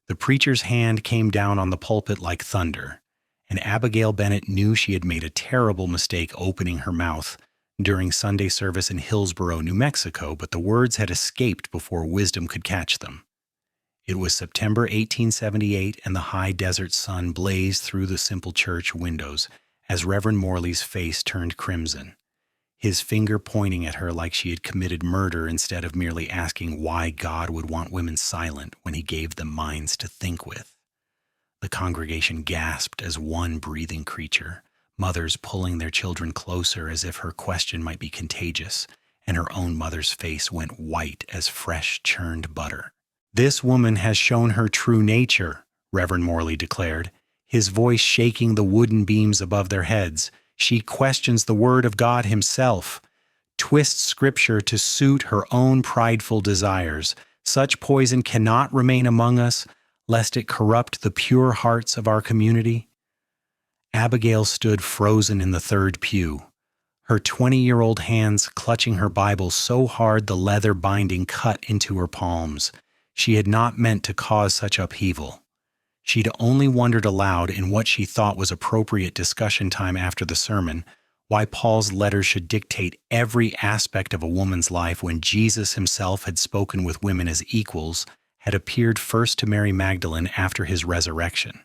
The preacher's hand came down on the pulpit like thunder, and Abigail Bennett knew she had made a terrible mistake opening her mouth during Sunday service in Hillsboro, New Mexico, but the words had escaped before wisdom could catch them. It was September 1878, and the high desert sun blazed through the simple church windows as Reverend Morley's face turned crimson, his finger pointing at her like she had committed murder instead of merely asking why God would want women silent when he gave them minds to think with. The congregation gasped as one breathing creature, mothers pulling their children closer as if her question might be contagious, and her own mother's face went white as fresh churned butter. "This woman has shown her true nature," Reverend Morley declared, his voice shaking the wooden beams above their heads. "She questions the word of God himself, twists scripture to suit her own prideful desires. Such poison cannot remain among us, lest it corrupt the pure hearts of our community." Abigail stood frozen in the third pew, her 20-year-old hands clutching her Bible so hard the leather binding cut into her palms. She had not meant to cause such upheaval. She'd only wondered aloud, in what she thought was appropriate discussion time after the sermon, why Paul's letters should dictate every aspect of a woman's life when Jesus himself had spoken with women as equals, had appeared first to Mary Magdalene after his resurrection.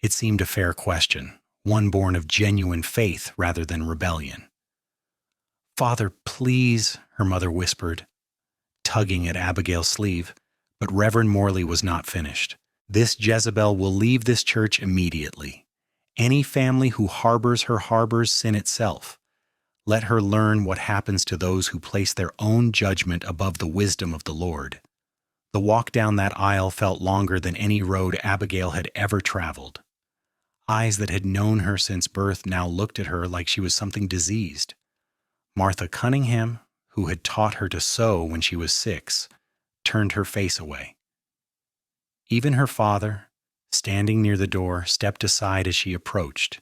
It seemed a fair question, one born of genuine faith rather than rebellion. "Father, please," her mother whispered, tugging at Abigail's sleeve, but Reverend Morley was not finished. "This Jezebel will leave this church immediately. Any family who harbors her harbors sin itself. Let her learn what happens to those who place their own judgment above the wisdom of the Lord." The walk down that aisle felt longer than any road Abigail had ever traveled. Eyes that had known her since birth now looked at her like she was something diseased. Martha Cunningham, who had taught her to sew when she was 6, turned her face away. Even her father, standing near the door, stepped aside as she approached,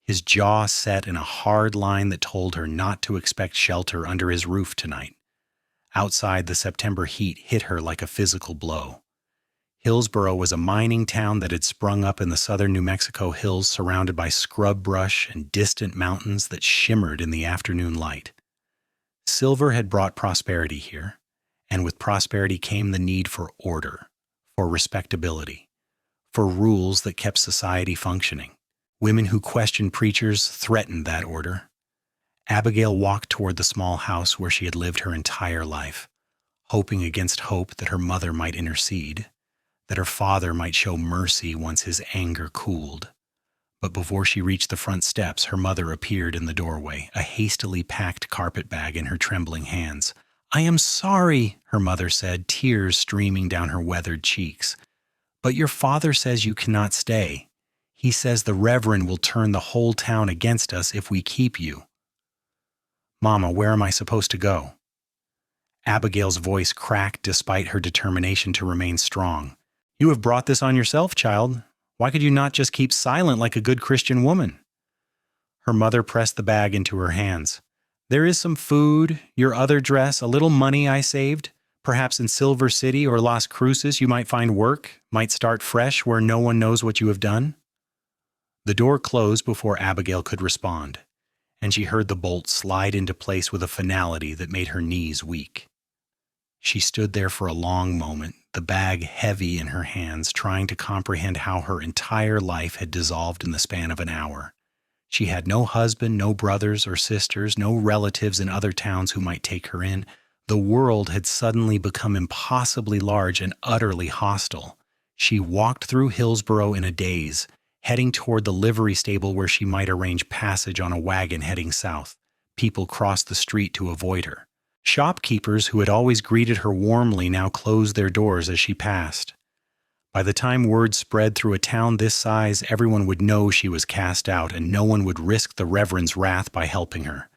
his jaw set in a hard line that told her not to expect shelter under his roof tonight. Outside, the September heat hit her like a physical blow. Hillsboro was a mining town that had sprung up in the southern New Mexico hills, surrounded by scrub brush and distant mountains that shimmered in the afternoon light. Silver had brought prosperity here, and with prosperity came the need for order, for respectability, for rules that kept society functioning. Women who questioned preachers threatened that order. Abigail walked toward the small house where she had lived her entire life, hoping against hope that her mother might intercede, that her father might show mercy once his anger cooled. But before she reached the front steps, her mother appeared in the doorway, a hastily packed carpet bag in her trembling hands. "I am sorry," her mother said, tears streaming down her weathered cheeks. "But your father says you cannot stay. He says the Reverend will turn the whole town against us if we keep you." "Mama, where am I supposed to go?" Abigail's voice cracked despite her determination to remain strong. "You have brought this on yourself, child. Why could you not just keep silent like a good Christian woman?" Her mother pressed the bag into her hands. "There is some food, your other dress, a little money I saved. Perhaps in Silver City or Las Cruces you might find work, might start fresh where no one knows what you have done." The door closed before Abigail could respond, and she heard the bolt slide into place with a finality that made her knees weak. She stood there for a long moment, the bag heavy in her hands, trying to comprehend how her entire life had dissolved in the span of an hour. She had no husband, no brothers or sisters, no relatives in other towns who might take her in. The world had suddenly become impossibly large and utterly hostile. She walked through Hillsboro in a daze, heading toward the livery stable where she might arrange passage on a wagon heading south. People crossed the street to avoid her. Shopkeepers who had always greeted her warmly now closed their doors as she passed. By the time word spread through a town this size, everyone would know she was cast out, and no one would risk the Reverend's wrath by helping her.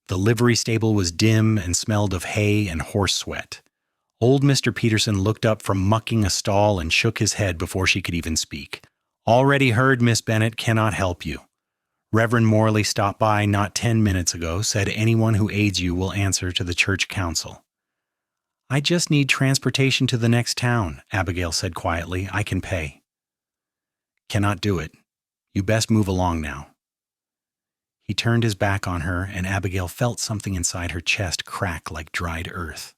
The livery stable was dim and smelled of hay and horse sweat. Old Mr. Peterson looked up from mucking a stall and shook his head before she could even speak. "Already heard, Miss Bennett, cannot help you. Reverend Morley stopped by not 10 minutes ago, said anyone who aids you will answer to the church council." I just need transportation to the next town, Abigail said quietly. I can pay. Cannot do it. You best move along now. He turned his back on her, and Abigail felt something inside her chest crack like dried earth.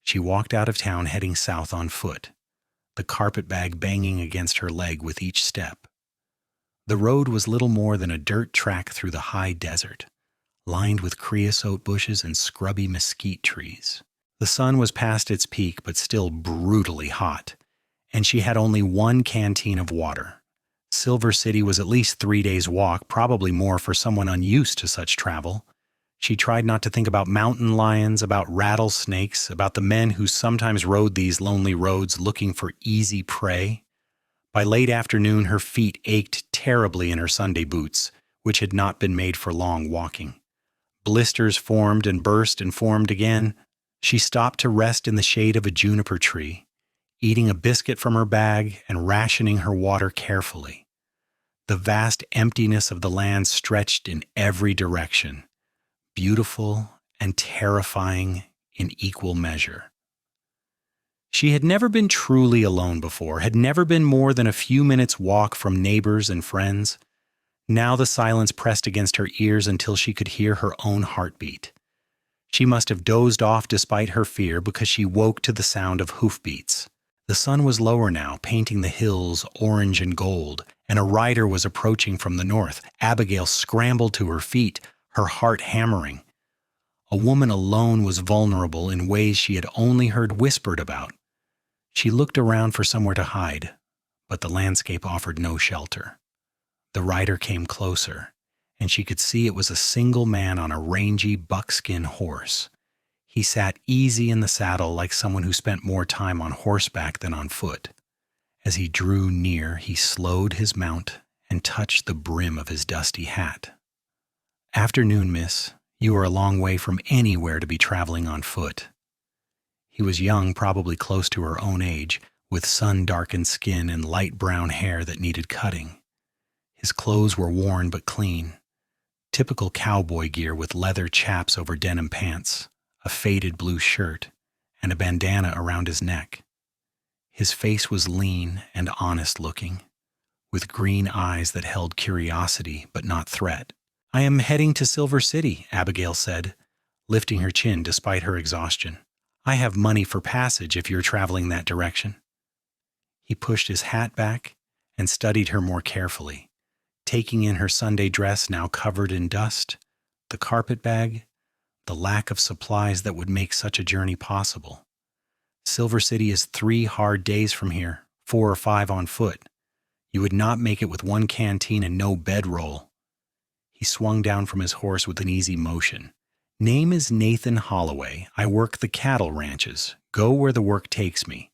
She walked out of town heading south on foot, the carpetbag banging against her leg with each step. The road was little more than a dirt track through the high desert, lined with creosote bushes and scrubby mesquite trees. The sun was past its peak but still brutally hot, and she had only one canteen of water. Silver City was at least 3 days' walk, probably more for someone unused to such travel. She tried not to think about mountain lions, about rattlesnakes, about the men who sometimes rode these lonely roads looking for easy prey. By late afternoon, her feet ached terribly in her Sunday boots, which had not been made for long walking. Blisters formed and burst and formed again. She stopped to rest in the shade of a juniper tree, eating a biscuit from her bag and rationing her water carefully. The vast emptiness of the land stretched in every direction, beautiful and terrifying in equal measure. She had never been truly alone before, had never been more than a few minutes' walk from neighbors and friends. Now the silence pressed against her ears until she could hear her own heartbeat. She must have dozed off despite her fear because she woke to the sound of hoofbeats. The sun was lower now, painting the hills orange and gold, and a rider was approaching from the north. Abigail scrambled to her feet, her heart hammering. A woman alone was vulnerable in ways she had only heard whispered about. She looked around for somewhere to hide, but the landscape offered no shelter. The rider came closer, and she could see it was a single man on a rangy buckskin horse. He sat easy in the saddle like someone who spent more time on horseback than on foot. As he drew near, he slowed his mount and touched the brim of his dusty hat. "Afternoon, miss. You are a long way from anywhere to be traveling on foot." He was young, probably close to her own age, with sun-darkened skin and light brown hair that needed cutting. His clothes were worn but clean. Typical cowboy gear with leather chaps over denim pants, a faded blue shirt, and a bandana around his neck. His face was lean and honest-looking, with green eyes that held curiosity but not threat. "I am heading to Silver City," Abigail said, lifting her chin despite her exhaustion. "I have money for passage if you're traveling that direction." He pushed his hat back and studied her more carefully, taking in her Sunday dress now covered in dust, the carpetbag, the lack of supplies that would make such a journey possible. Silver City is 3 hard days from here, 4 or 5 on foot. You would not make it with one canteen and no bedroll. He swung down from his horse with an easy motion. "Name is Nathan Holloway. I work the cattle ranches. Go where the work takes me.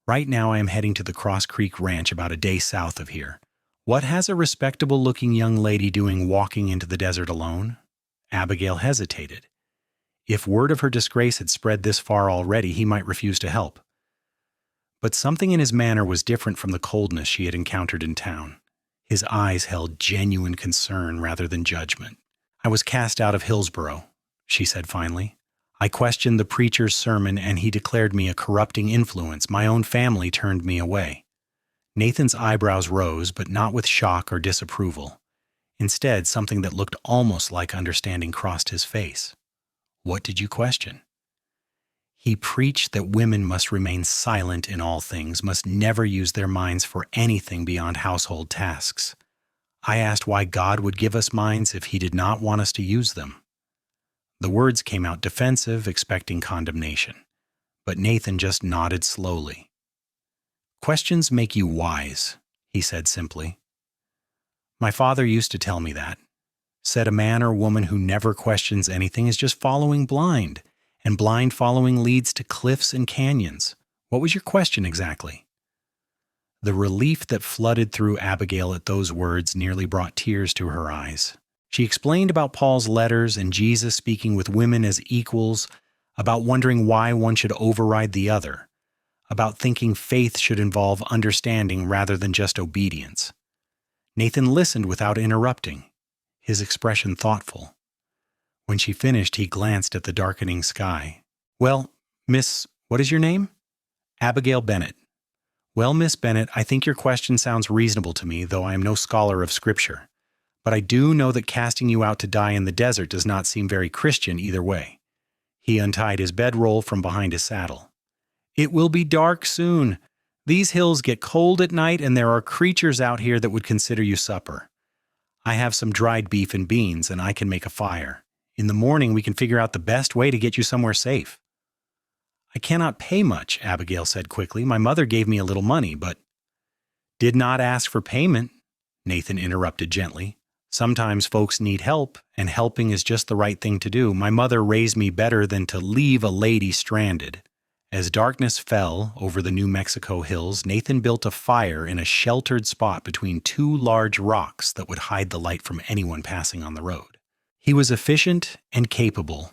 Right now I am heading to the Cross Creek Ranch about a day south of here. What has a respectable-looking young lady doing walking into the desert alone?" Abigail hesitated. If word of her disgrace had spread this far already, he might refuse to help. But something in his manner was different from the coldness she had encountered in town. His eyes held genuine concern rather than judgment. "I was cast out of Hillsborough," she said finally. "I questioned the preacher's sermon and he declared me a corrupting influence. My own family turned me away." Nathan's eyebrows rose, but not with shock or disapproval. Instead, something that looked almost like understanding crossed his face. "What did you question?" "He preached that women must remain silent in all things, must never use their minds for anything beyond household tasks. I asked why God would give us minds if he did not want us to use them." The words came out defensive, expecting condemnation. But Nathan just nodded slowly. "Questions make you wise," he said simply. "My father used to tell me that. Said a man or woman who never questions anything is just following blind, and blind following leads to cliffs and canyons. What was your question exactly?" The relief that flooded through Abigail at those words nearly brought tears to her eyes. She explained about Paul's letters and Jesus speaking with women as equals, about wondering why one should override the other, about thinking faith should involve understanding rather than just obedience. Nathan listened without interrupting, his expression thoughtful. When she finished, he glanced at the darkening sky. "Well, miss, What is your name? Abigail Bennett. Well, Miss Bennett, I think your question sounds reasonable to me, though I am no scholar of Scripture. But I do know that casting you out to die in the desert does not seem very Christian either way. He untied his bedroll from behind his saddle. It will be dark soon. These hills get cold at night, and there are creatures out here that would consider you supper. I have some dried beef and beans, and I can make a fire. In the morning, we can figure out the best way to get you somewhere safe. I cannot pay much, Abigail said quickly. My mother gave me a little money, but— Did not ask for payment, Nathan interrupted gently. Sometimes folks need help, and helping is just the right thing to do. My mother raised me better than to leave a lady stranded. As darkness fell over the New Mexico hills, Nathan built a fire in a sheltered spot between two large rocks that would hide the light from anyone passing on the road. He was efficient and capable,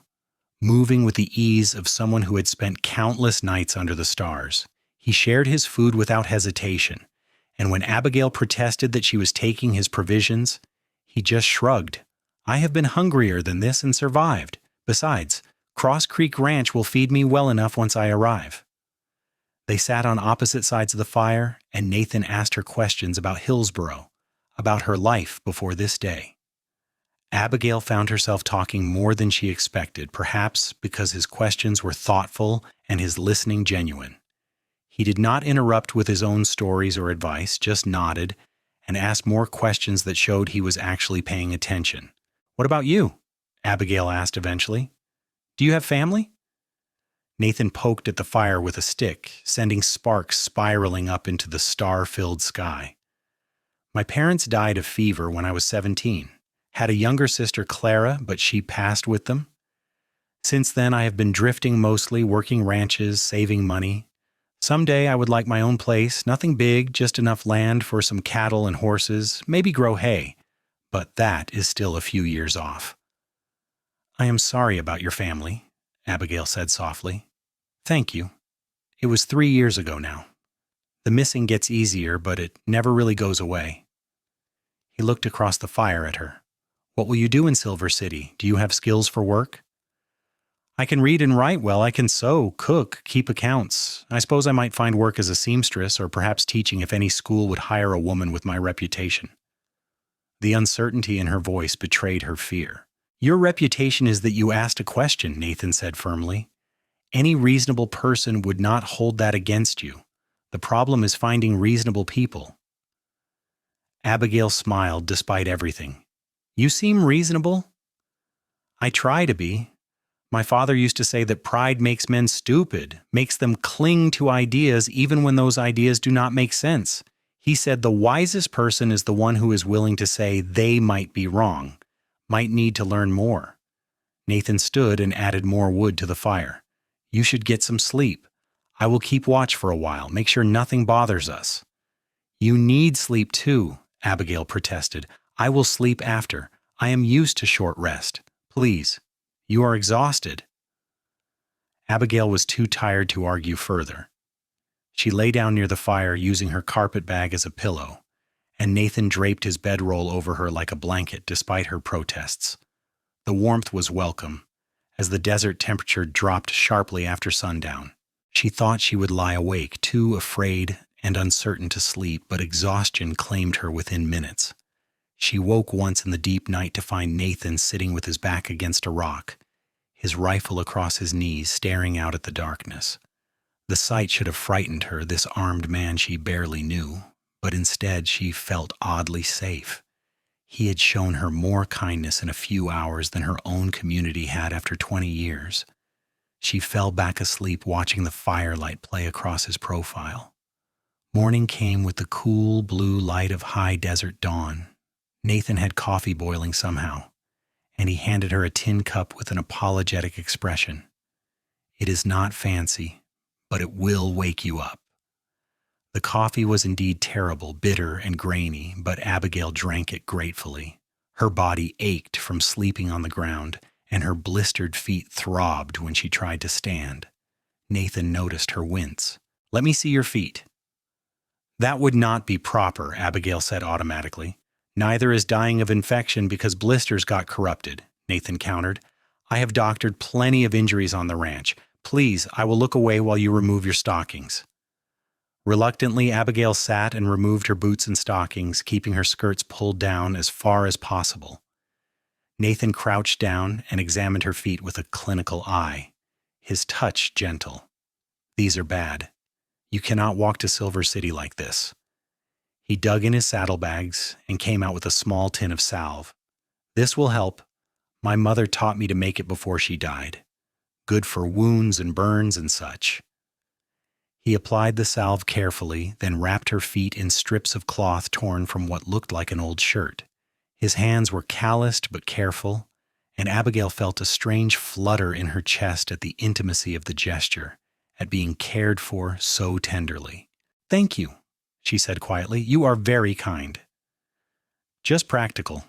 moving with the ease of someone who had spent countless nights under the stars. He shared his food without hesitation, and when Abigail protested that she was taking his provisions, he just shrugged. I have been hungrier than this and survived. Besides, Cross Creek Ranch will feed me well enough once I arrive. They sat on opposite sides of the fire, and Nathan asked her questions about Hillsboro, about her life before this day. Abigail found herself talking more than she expected, perhaps because his questions were thoughtful and his listening genuine. He did not interrupt with his own stories or advice, just nodded and asked more questions that showed he was actually paying attention. What about you? Abigail asked eventually. Do you have family? Nathan poked at the fire with a stick, sending sparks spiraling up into the star-filled sky. My parents died of fever when I was 17. Had a younger sister, Clara, but she passed with them. Since then, I have been drifting mostly, working ranches, saving money. Someday I would like my own place, nothing big, just enough land for some cattle and horses, maybe grow hay. But that is still a few years off. I am sorry about your family, Abigail said softly. Thank you. It was 3 years ago now. The missing gets easier, but it never really goes away. He looked across the fire at her. What will you do in Silver City? Do you have skills for work? I can read and write well. I can sew, cook, keep accounts. I suppose I might find work as a seamstress or perhaps teaching if any school would hire a woman with my reputation. The uncertainty in her voice betrayed her fear. Your reputation is that you asked a question, Nathan said firmly. Any reasonable person would not hold that against you. The problem is finding reasonable people. Abigail smiled despite everything. You seem reasonable. I try to be. My father used to say that pride makes men stupid, makes them cling to ideas even when those ideas do not make sense. He said the wisest person is the one who is willing to say they might be wrong, might need to learn more. Nathan stood and added more wood to the fire. You should get some sleep. I will keep watch for a while, make sure nothing bothers us. You need sleep too, Abigail protested. I will sleep after. I am used to short rest. Please. You are exhausted. Abigail was too tired to argue further. She lay down near the fire using her carpet bag as a pillow, and Nathan draped his bedroll over her like a blanket despite her protests. The warmth was welcome, as the desert temperature dropped sharply after sundown. She thought she would lie awake, too afraid and uncertain to sleep, but exhaustion claimed her within minutes. She woke once in the deep night to find Nathan sitting with his back against a rock, his rifle across his knees, staring out at the darkness. The sight should have frightened her, this armed man she barely knew, but instead she felt oddly safe. He had shown her more kindness in a few hours than her own community had after 20 years. She fell back asleep watching the firelight play across his profile. Morning came with the cool blue light of high desert dawn. Nathan had coffee boiling somehow, and he handed her a tin cup with an apologetic expression. It is not fancy, but it will wake you up. The coffee was indeed terrible, bitter and grainy, but Abigail drank it gratefully. Her body ached from sleeping on the ground, and her blistered feet throbbed when she tried to stand. Nathan noticed her wince. Let me see your feet. That would not be proper, Abigail said automatically. Neither is dying of infection because blisters got corrupted, Nathan countered. I have doctored plenty of injuries on the ranch, Please, I will look away while you remove your stockings." Reluctantly, Abigail sat and removed her boots and stockings, keeping her skirts pulled down as far as possible. Nathan crouched down and examined her feet with a clinical eye, his touch gentle. "These are bad. You cannot walk to Silver City like this." He dug in his saddlebags and came out with a small tin of salve. "This will help. My mother taught me to make it before she died. Good for wounds and burns and such." He applied the salve carefully, then wrapped her feet in strips of cloth torn from what looked like an old shirt. His hands were calloused but careful, and Abigail felt a strange flutter in her chest at the intimacy of the gesture, at being cared for so tenderly. "Thank you," she said quietly. "You are very kind." "Just practical.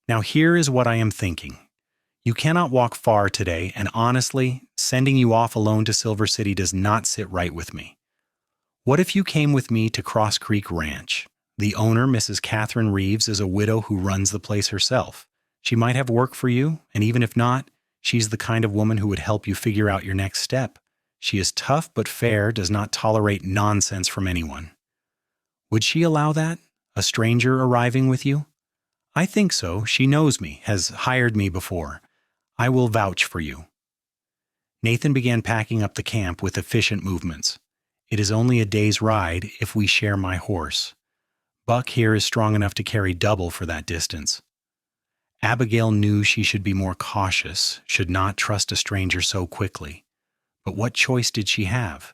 Now here is what I am thinking. You cannot walk far today, and honestly, sending you off alone to Silver City does not sit right with me. What if you came with me to Cross Creek Ranch? The owner, Mrs. Catherine Reeves, is a widow who runs the place herself. She might have work for you, and even if not, she's the kind of woman who would help you figure out your next step. She is tough but fair, does not tolerate nonsense from anyone. Would she allow that? A stranger arriving with you?" "I think so. She knows me, has hired me before. I will vouch for you." Nathan began packing up the camp with efficient movements. "It is only a day's ride if we share my horse. Buck here is strong enough to carry double for that distance." Abigail knew she should be more cautious, should not trust a stranger so quickly. But what choice did she have?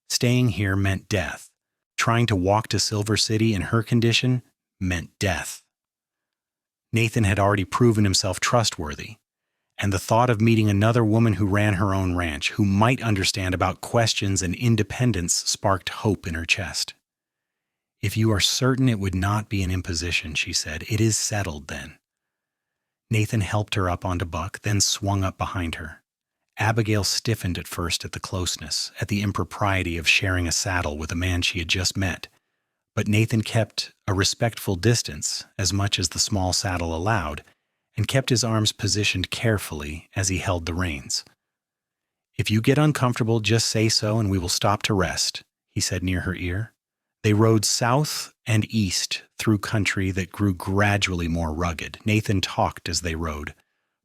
Staying here meant death. Trying to walk to Silver City in her condition meant death. Nathan had already proven himself trustworthy, and the thought of meeting another woman who ran her own ranch, who might understand about questions and independence, sparked hope in her chest. "If you are certain it would not be an imposition," she said, "it is settled then." Nathan helped her up onto Buck, then swung up behind her. Abigail stiffened at first at the closeness, at the impropriety of sharing a saddle with a man she had just met, but Nathan kept a respectful distance, as much as the small saddle allowed, and kept his arms positioned carefully as he held the reins. "If you get uncomfortable, just say so and we will stop to rest," he said near her ear. They rode south and east through country that grew gradually more rugged. Nathan talked as they rode,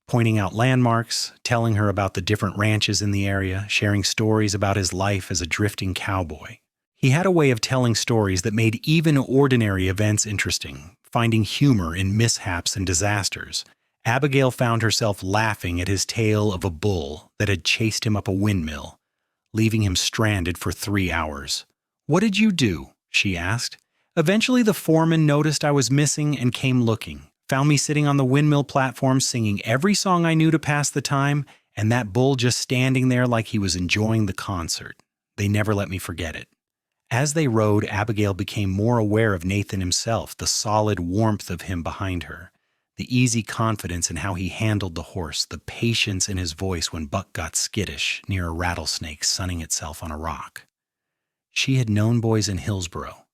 pointing out landmarks, telling her about the different ranches in the area, sharing stories about his life as a drifting cowboy. He had a way of telling stories that made even ordinary events interesting, finding humor in mishaps and disasters. Abigail found herself laughing at his tale of a bull that had chased him up a windmill, leaving him stranded for 3 hours. "What did you do?" she asked. "Eventually the foreman noticed I was missing and came looking, found me sitting on the windmill platform singing every song I knew to pass the time, and that bull just standing there like he was enjoying the concert. They never let me forget it." As they rode, Abigail became more aware of Nathan himself, the solid warmth of him behind her, the easy confidence in how he handled the horse, the patience in his voice when Buck got skittish near a rattlesnake sunning itself on a rock. She had known boys in Hillsboro,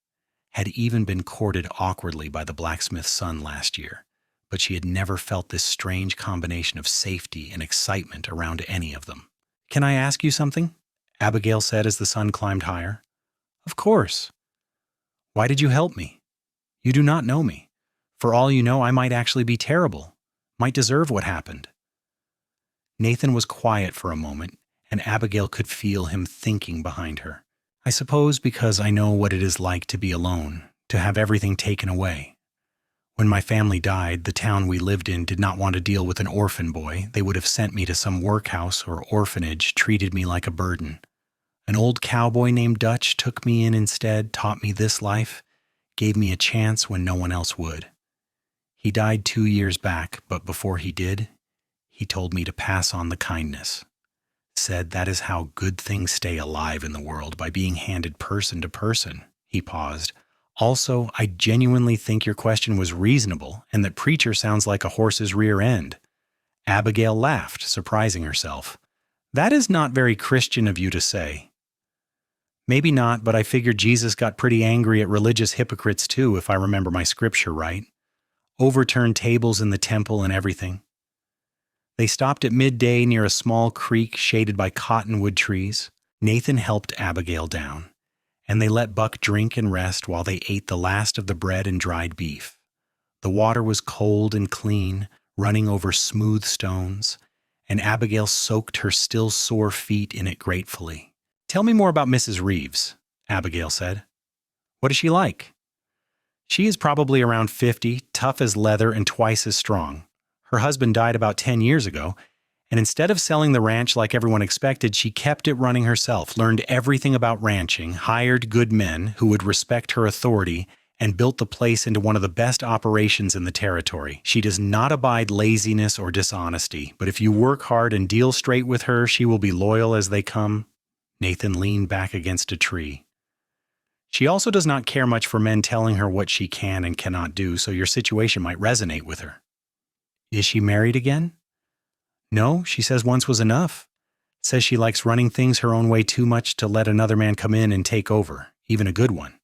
had even been courted awkwardly by the blacksmith's son last year, but she had never felt this strange combination of safety and excitement around any of them. "Can I ask you something?" Abigail said as the sun climbed higher. "Of course." "Why did you help me? You do not know me. For all you know, I might actually be terrible, might deserve what happened." Nathan was quiet for a moment, and Abigail could feel him thinking behind her. "I suppose because I know what it is like to be alone, to have everything taken away. When my family died, the town we lived in did not want to deal with an orphan boy. They would have sent me to some workhouse or orphanage, treated me like a burden. An old cowboy named Dutch took me in instead, taught me this life, gave me a chance when no one else would. He died 2 years back, but before he did, he told me to pass on the kindness. Said that is how good things stay alive in the world, by being handed person to person." He paused. "Also, I genuinely think your question was reasonable, and that preacher sounds like a horse's rear end." Abigail laughed, surprising herself. "That is not very Christian of you to say." "Maybe not, but I figured Jesus got pretty angry at religious hypocrites too, if I remember my scripture right. Overturned tables in the temple and everything." They stopped at midday near a small creek shaded by cottonwood trees. Nathan helped Abigail down, and they let Buck drink and rest while they ate the last of the bread and dried beef. The water was cold and clean, running over smooth stones, and Abigail soaked her still sore feet in it gratefully. "Tell me more about Mrs. Reeves," Abigail said. "What is she like?" "She is probably around 50, tough as leather and twice as strong. Her husband died about 10 years ago, and instead of selling the ranch like everyone expected, she kept it running herself, learned everything about ranching, hired good men who would respect her authority, and built the place into one of the best operations in the territory. She does not abide laziness or dishonesty, but if you work hard and deal straight with her, she will be loyal as they come." Nathan leaned back against a tree. "She also does not care much for men telling her what she can and cannot do, so your situation might resonate with her." "Is she married again?" "No, she says once was enough. Says she likes running things her own way too much to let another man come in and take over, even a good one."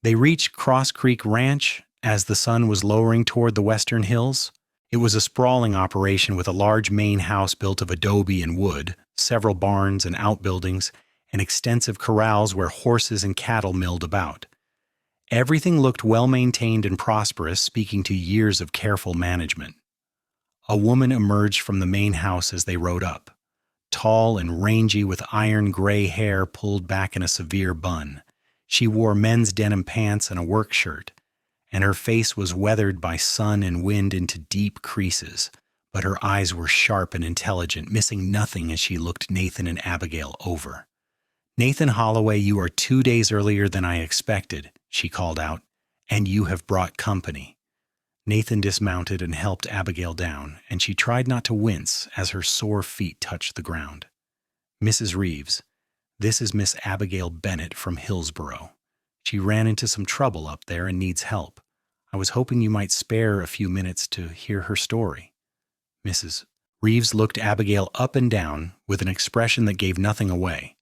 They reached Cross Creek Ranch as the sun was lowering toward the western hills. It was a sprawling operation with a large main house built of adobe and wood, several barns and outbuildings, and extensive corrals where horses and cattle milled about. Everything looked well-maintained and prosperous, speaking to years of careful management. A woman emerged from the main house as they rode up, tall and rangy with iron gray hair pulled back in a severe bun. She wore men's denim pants and a work shirt, and her face was weathered by sun and wind into deep creases, but her eyes were sharp and intelligent, missing nothing as she looked Nathan and Abigail over. "Nathan Holloway, you are 2 days earlier than I expected," she called out, "and you have brought company." Nathan dismounted and helped Abigail down, and she tried not to wince as her sore feet touched the ground. "Mrs. Reeves, this is Miss Abigail Bennett from Hillsboro. She ran into some trouble up there and needs help. I was hoping you might spare a few minutes to hear her story." Mrs. Reeves looked Abigail up and down with an expression that gave nothing away.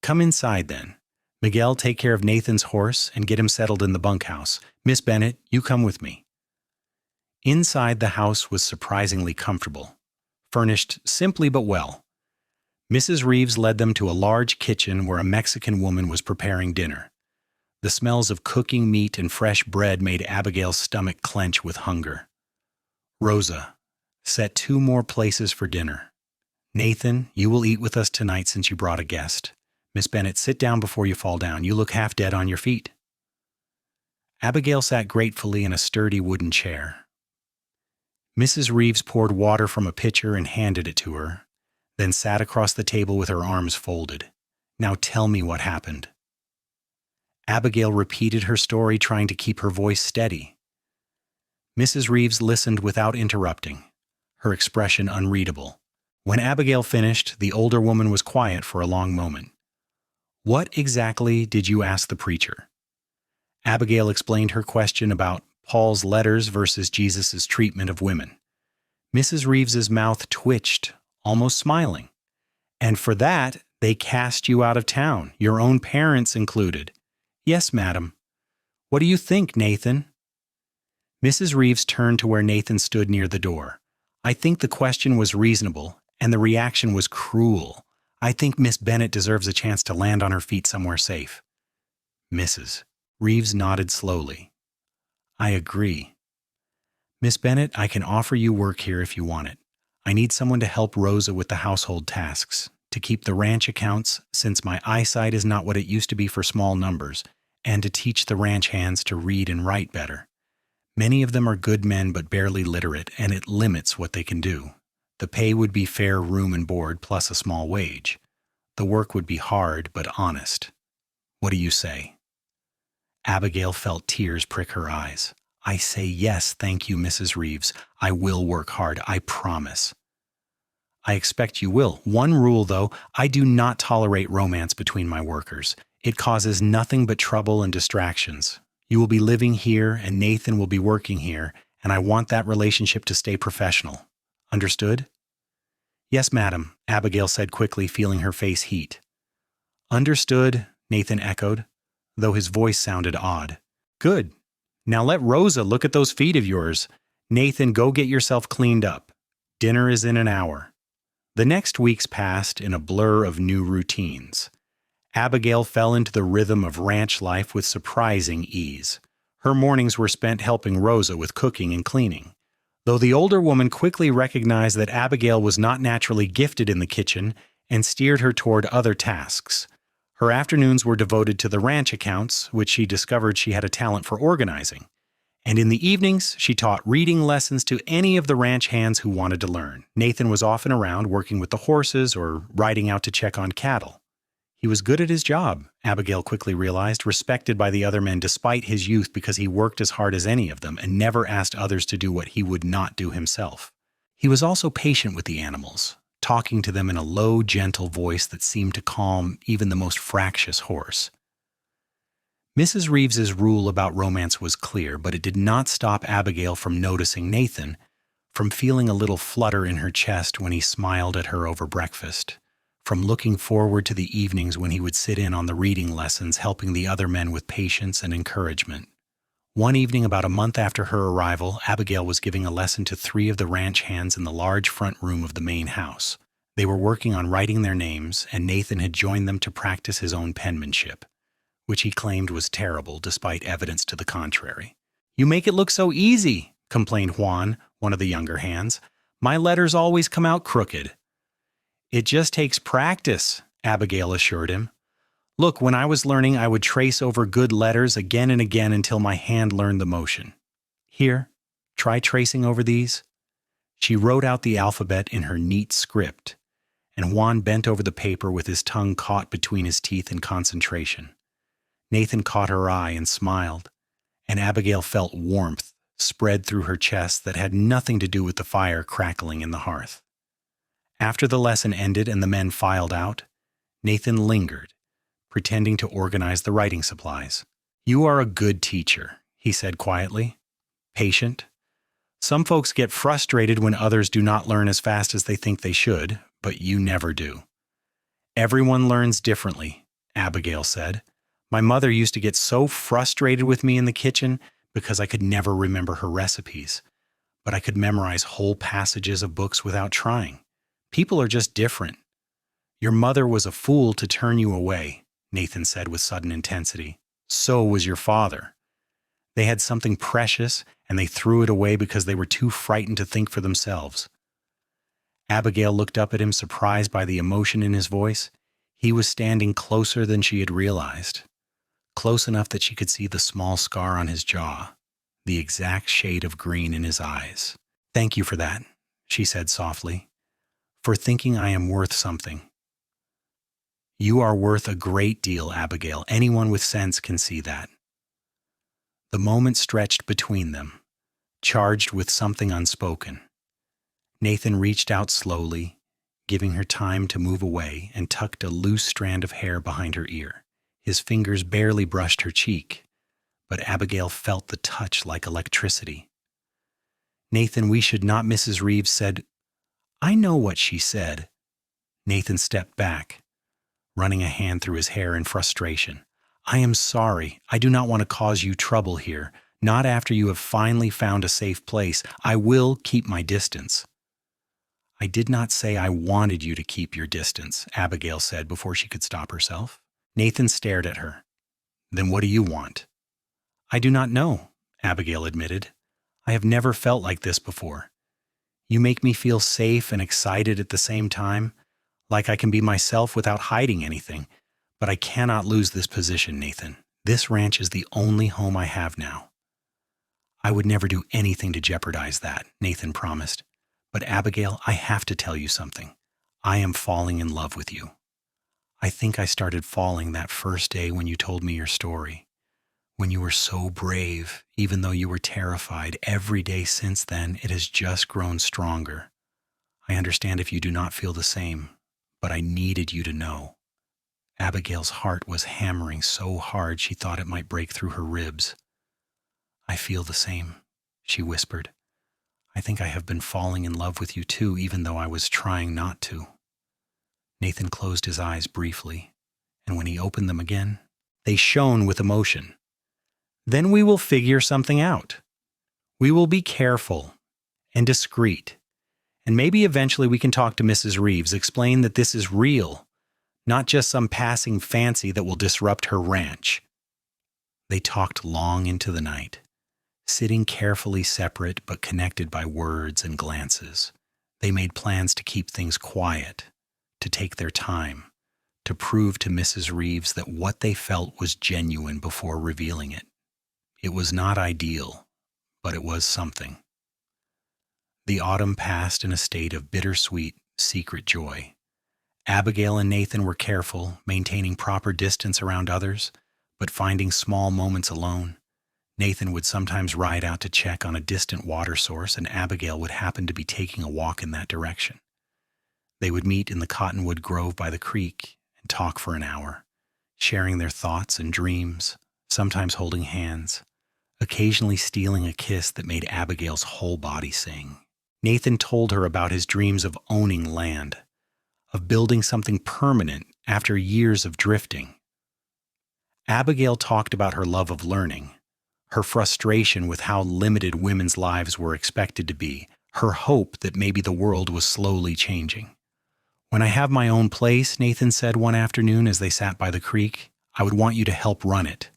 "Come inside, then. Miguel, take care of Nathan's horse and get him settled in the bunkhouse. Miss Bennett, you come with me." Inside, the house was surprisingly comfortable, furnished simply but well. Mrs. Reeves led them to a large kitchen where a Mexican woman was preparing dinner. The smells of cooking meat and fresh bread made Abigail's stomach clench with hunger. "Rosa, set 2 more places for dinner. Nathan, you will eat with us tonight since you brought a guest. Miss Bennett, sit down before you fall down. You look half dead on your feet." Abigail sat gratefully in a sturdy wooden chair. Mrs. Reeves poured water from a pitcher and handed it to her, then sat across the table with her arms folded. "Now tell me what happened." Abigail repeated her story, trying to keep her voice steady. Mrs. Reeves listened without interrupting, her expression unreadable. When Abigail finished, the older woman was quiet for a long moment. "What exactly did you ask the preacher?" Abigail explained her question about Paul's letters versus Jesus' treatment of women. Mrs. Reeves's mouth twitched, almost smiling. "And for that, they cast you out of town, your own parents included." "Yes, madam." "What do you think, Nathan?" Mrs. Reeves turned to where Nathan stood near the door. "I think the question was reasonable, and the reaction was cruel. I think Miss Bennett deserves a chance to land on her feet somewhere safe." Mrs. Reeves nodded slowly. "I agree. Miss Bennett, I can offer you work here if you want it. I need someone to help Rosa with the household tasks, to keep the ranch accounts since my eyesight is not what it used to be for small numbers, and to teach the ranch hands to read and write better. Many of them are good men but barely literate, and it limits what they can do. The pay would be fair room and board plus a small wage. The work would be hard but honest. What do you say?" Abigail felt tears prick her eyes. "I say yes, thank you, Mrs. Reeves. I will work hard, I promise." "I expect you will. One rule, though, I do not tolerate romance between my workers. It causes nothing but trouble and distractions. You will be living here, and Nathan will be working here, and I want that relationship to stay professional. Understood?" "Yes, madam," Abigail said quickly, feeling her face heat. "Understood," Nathan echoed, though his voice sounded odd. "Good. Now let Rosa look at those feet of yours. Nathan, go get yourself cleaned up. Dinner is in an hour. The next weeks passed in a blur of new routines. Abigail fell into the rhythm of ranch life with surprising ease. Her mornings were spent helping Rosa with cooking and cleaning. Though the older woman quickly recognized that Abigail was not naturally gifted in the kitchen and steered her toward other tasks. Her afternoons were devoted to the ranch accounts, which she discovered she had a talent for organizing. And in the evenings, she taught reading lessons to any of the ranch hands who wanted to learn. Nathan was often around working with the horses or riding out to check on cattle. He was good at his job, Abigail quickly realized, respected by the other men despite his youth because he worked as hard as any of them and never asked others to do what he would not do himself. He was also patient with the animals, talking to them in a low, gentle voice that seemed to calm even the most fractious horse. Mrs. Reeves's rule about romance was clear, but it did not stop Abigail from noticing Nathan, from feeling a little flutter in her chest when he smiled at her over breakfast, from looking forward to the evenings when he would sit in on the reading lessons, helping the other men with patience and encouragement. One evening about a month after her arrival, Abigail was giving a lesson to 3 of the ranch hands in the large front room of the main house. They were working on writing their names, and Nathan had joined them to practice his own penmanship, which he claimed was terrible despite evidence to the contrary. "You make it look so easy," complained Juan, one of the younger hands. "My letters always come out crooked." "It just takes practice," Abigail assured him. "Look, when I was learning, I would trace over good letters again and again until my hand learned the motion. Here, try tracing over these." She wrote out the alphabet in her neat script, and Juan bent over the paper with his tongue caught between his teeth in concentration. Nathan caught her eye and smiled, and Abigail felt warmth spread through her chest that had nothing to do with the fire crackling in the hearth. After the lesson ended and the men filed out, Nathan lingered, pretending to organize the writing supplies. "You are a good teacher," he said quietly. "Patient. Some folks get frustrated when others do not learn as fast as they think they should, but you never do." "Everyone learns differently," Abigail said. "My mother used to get so frustrated with me in the kitchen because I could never remember her recipes, but I could memorize whole passages of books without trying. People are just different." "Your mother was a fool to turn you away," Nathan said with sudden intensity. "So was your father. They had something precious, and they threw it away because they were too frightened to think for themselves." Abigail looked up at him, surprised by the emotion in his voice. He was standing closer than she had realized, close enough that she could see the small scar on his jaw, the exact shade of green in his eyes. "Thank you for that," she said softly, "for thinking I am worth something." "You are worth a great deal, Abigail. Anyone with sense can see that." The moment stretched between them, charged with something unspoken. Nathan reached out slowly, giving her time to move away, and tucked a loose strand of hair behind her ear. His fingers barely brushed her cheek, but Abigail felt the touch like electricity. "Nathan, we should not," Mrs. Reeves said. "I know what she said." Nathan stepped back, running a hand through his hair in frustration. "I am sorry. I do not want to cause you trouble here. Not after you have finally found a safe place. I will keep my distance." "I did not say I wanted you to keep your distance," Abigail said before she could stop herself. Nathan stared at her. "Then what do you want?" "I do not know," Abigail admitted. "I have never felt like this before. You make me feel safe and excited at the same time, like I can be myself without hiding anything. But I cannot lose this position, Nathan. This ranch is the only home I have now." "I would never do anything to jeopardize that," Nathan promised. "But Abigail, I have to tell you something. I am falling in love with you. I think I started falling that first day when you told me your story, when you were so brave, even though you were terrified. Every day since then, it has just grown stronger. I understand if you do not feel the same, but I needed you to know." Abigail's heart was hammering so hard she thought it might break through her ribs. "I feel the same," she whispered. "I think I have been falling in love with you too, even though I was trying not to." Nathan closed his eyes briefly, and when he opened them again, they shone with emotion. "Then we will figure something out. We will be careful and discreet, And maybe eventually we can talk to Mrs. Reeves, explain that this is real, not just some passing fancy that will disrupt her ranch. They talked long into the night, sitting carefully separate but connected by words and glances. They made plans to keep things quiet, to take their time, to prove to Mrs. Reeves that what they felt was genuine before revealing it. It was not ideal, but it was something. The autumn passed in a state of bittersweet, secret joy. Abigail and Nathan were careful, maintaining proper distance around others, but finding small moments alone. Nathan would sometimes ride out to check on a distant water source, and Abigail would happen to be taking a walk in that direction. They would meet in the cottonwood grove by the creek and talk for an hour, sharing their thoughts and dreams, sometimes holding hands, occasionally stealing a kiss that made Abigail's whole body sing. Nathan told her about his dreams of owning land, of building something permanent after years of drifting. Abigail talked about her love of learning, her frustration with how limited women's lives were expected to be, her hope that maybe the world was slowly changing. "When I have my own place," Nathan said one afternoon as they sat by the creek, "I would want you to help run it.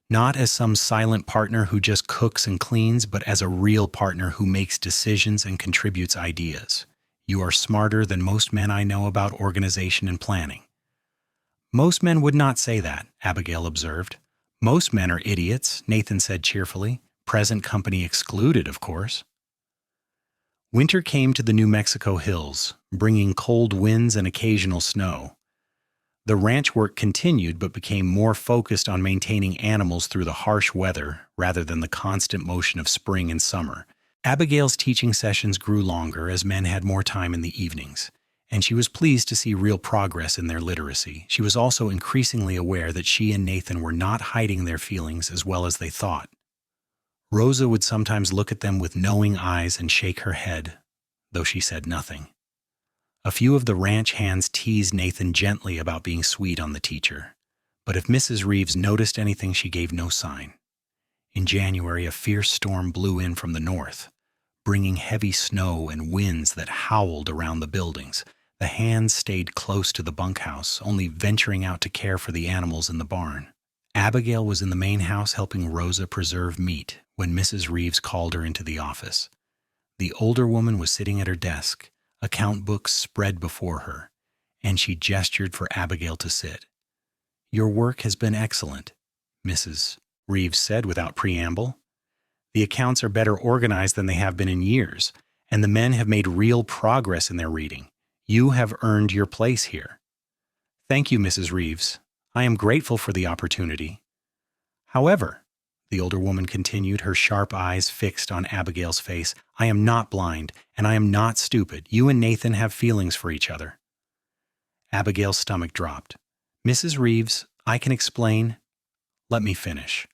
Not as some silent partner who just cooks and cleans, but as a real partner who makes decisions and contributes ideas. You are smarter than most men I know about organization and planning." "Most men would not say that," Abigail observed. "Most men are idiots," Nathan said cheerfully, present company excluded, of course. Winter came to the New Mexico hills, bringing cold winds and occasional snow. The ranch work continued but became more focused on maintaining animals through the harsh weather rather than the constant motion of spring and summer. Abigail's teaching sessions grew longer as men had more time in the evenings, and she was pleased to see real progress in their literacy. She was also increasingly aware that she and Nathan were not hiding their feelings as well as they thought. Rosa would sometimes look at them with knowing eyes and shake her head, though she said nothing. A few of the ranch hands teased Nathan gently about being sweet on the teacher, but if Mrs. Reeves noticed anything, she gave no sign. In January, a fierce storm blew in from the north, bringing heavy snow and winds that howled around the buildings. The hands stayed close to the bunkhouse, only venturing out to care for the animals in the barn. Abigail was in the main house helping Rosa preserve meat when Mrs. Reeves called her into the office. The older woman was sitting at her desk, account books spread before her, and she gestured for Abigail to sit. "Your work has been excellent," Mrs. Reeves said without preamble. "The accounts are better organized than they have been in years, and the men have made real progress in their reading. You have earned your place here." "Thank you, Mrs. Reeves. I am grateful for the opportunity. However," the older woman continued, her sharp eyes fixed on Abigail's face, "I am not blind, and I am not stupid. You and Nathan have feelings for each other." Abigail's stomach dropped. "Mrs. Reeves, I can explain." "Let me finish.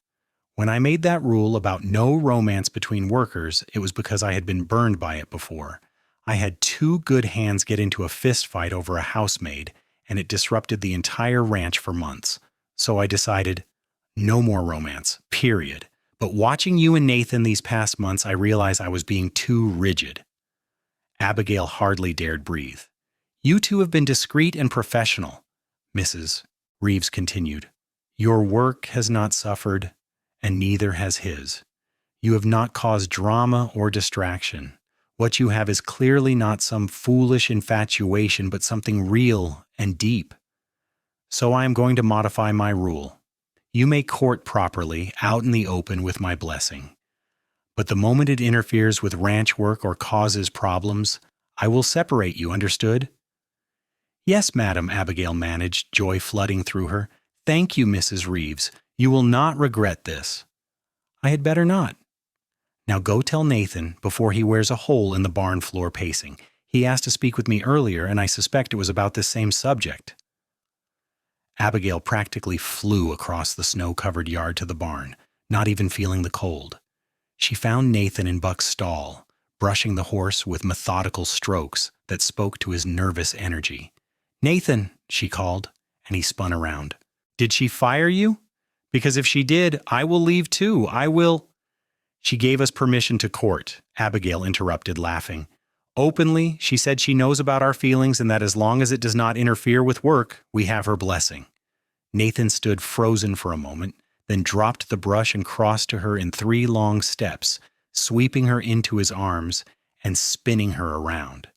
When I made that rule about no romance between workers, it was because I had been burned by it before. I had two good hands get into a fist fight over a housemaid, and it disrupted the entire ranch for months. So I decided, no more romance, period. But watching you and Nathan these past months, I realized I was being too rigid." Abigail hardly dared breathe. "You two have been discreet and professional," Mrs. Reeves continued. "Your work has not suffered, and neither has his. You have not caused drama or distraction. What you have is clearly not some foolish infatuation, but something real and deep. So I am going to modify my rule. You may court properly, out in the open with my blessing. But the moment it interferes with ranch work or causes problems, I will separate you, understood?" "Yes, madam," Abigail managed, joy flooding through her. "Thank you, Mrs. Reeves. You will not regret this." "I had better not." "Now go tell Nathan before he wears a hole in the barn floor pacing. He asked to speak with me earlier, and I suspect it was about this same subject." Abigail practically flew across the snow-covered yard to the barn, not even feeling the cold. She found Nathan in Buck's stall, brushing the horse with methodical strokes that spoke to his nervous energy. "Nathan," she called, and he spun around. "Did she fire you? Because if she did, I will leave too. I will—" "She gave us permission to court," Abigail interrupted, laughing. Openly, she said she knows about our feelings and that as long as it does not interfere with work, we have her blessing. Nathan stood frozen for a moment, then dropped the brush and crossed to her in 3 long steps, sweeping her into his arms and spinning her around.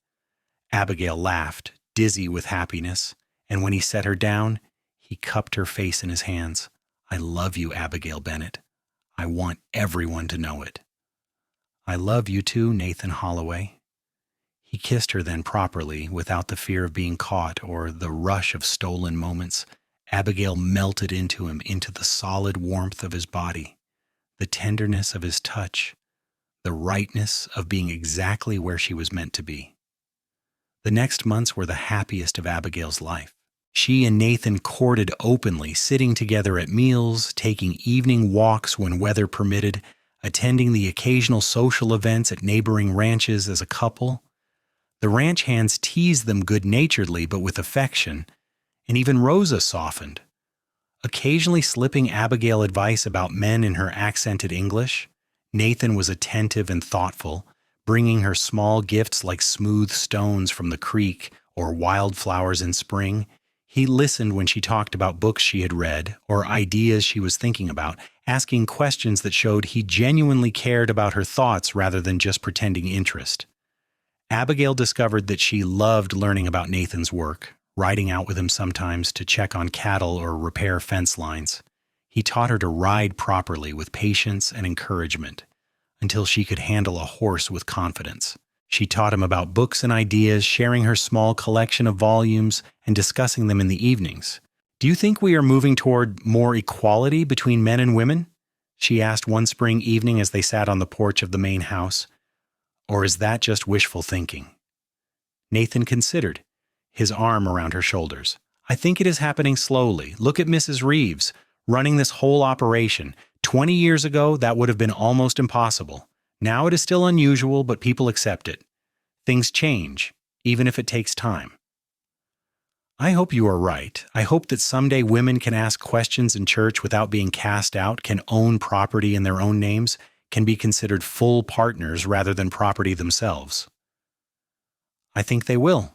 Abigail laughed, dizzy with happiness, and when he set her down, he cupped her face in his hands. I love you, Abigail Bennett. I want everyone to know it. I love you too, Nathan Holloway. He kissed her then properly, without the fear of being caught or the rush of stolen moments. Abigail melted into him, into the solid warmth of his body, the tenderness of his touch, the rightness of being exactly where she was meant to be. The next months were the happiest of Abigail's life. She and Nathan courted openly, sitting together at meals, taking evening walks when weather permitted, attending the occasional social events at neighboring ranches as a couple. The ranch hands teased them good-naturedly but with affection, and even Rosa softened, occasionally slipping Abigail advice about men in her accented English. Nathan was attentive and thoughtful, bringing her small gifts like smooth stones from the creek or wildflowers in spring. He listened when she talked about books she had read or ideas she was thinking about, asking questions that showed he genuinely cared about her thoughts rather than just pretending interest. Abigail discovered that she loved learning about Nathan's work, riding out with him sometimes to check on cattle or repair fence lines. He taught her to ride properly with patience and encouragement until she could handle a horse with confidence. She taught him about books and ideas, sharing her small collection of volumes and discussing them in the evenings. Do you think we are moving toward more equality between men and women? She asked one spring evening as they sat on the porch of the main house. Or is that just wishful thinking? Nathan considered, his arm around her shoulders. I think it is happening slowly. Look at Mrs. Reeves, running this whole operation. 20 years ago, that would have been almost impossible. Now it is still unusual, but people accept it. Things change, even if it takes time. I hope you are right. I hope that someday women can ask questions in church without being cast out, can own property in their own names, can be considered full partners rather than property themselves. I think they will,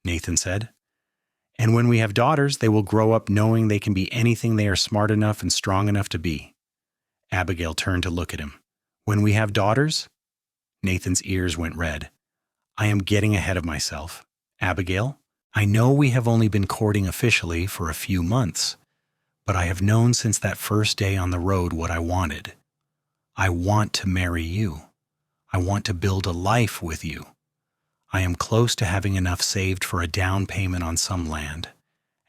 Nathan said. And when we have daughters, they will grow up knowing they can be anything they are smart enough and strong enough to be. Abigail turned to look at him. When we have daughters? Nathan's ears went red. I am getting ahead of myself. Abigail, I know we have only been courting officially for a few months, but I have known since that first day on the road what I wanted. I want to marry you. I want to build a life with you. I am close to having enough saved for a down payment on some land,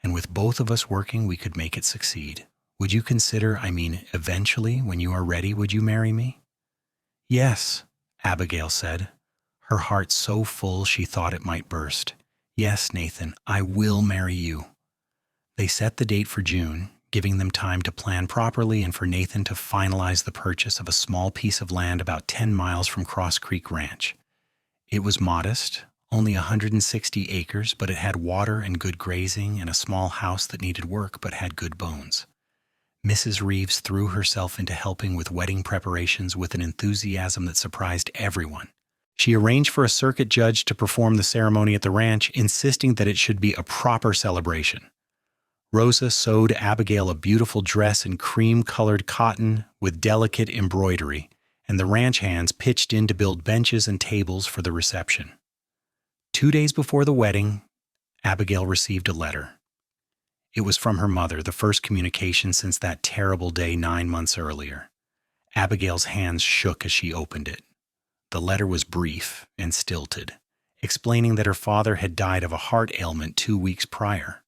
and with both of us working, we could make it succeed. Would you consider, eventually, when you are ready, would you marry me? Yes, Abigail said, her heart so full she thought it might burst. Yes, Nathan, I will marry you. They set the date for June, giving them time to plan properly and for Nathan to finalize the purchase of a small piece of land about 10 miles from Cross Creek Ranch. It was modest, only 160 acres, but it had water and good grazing and a small house that needed work but had good bones. Mrs. Reeves threw herself into helping with wedding preparations with an enthusiasm that surprised everyone. She arranged for a circuit judge to perform the ceremony at the ranch, insisting that it should be a proper celebration. Rosa sewed Abigail a beautiful dress in cream-colored cotton with delicate embroidery, and the ranch hands pitched in to build benches and tables for the reception. 2 days before the wedding, Abigail received a letter. It was from her mother, the first communication since that terrible day 9 months earlier. Abigail's hands shook as she opened it. The letter was brief and stilted, explaining that her father had died of a heart ailment 2 weeks prior.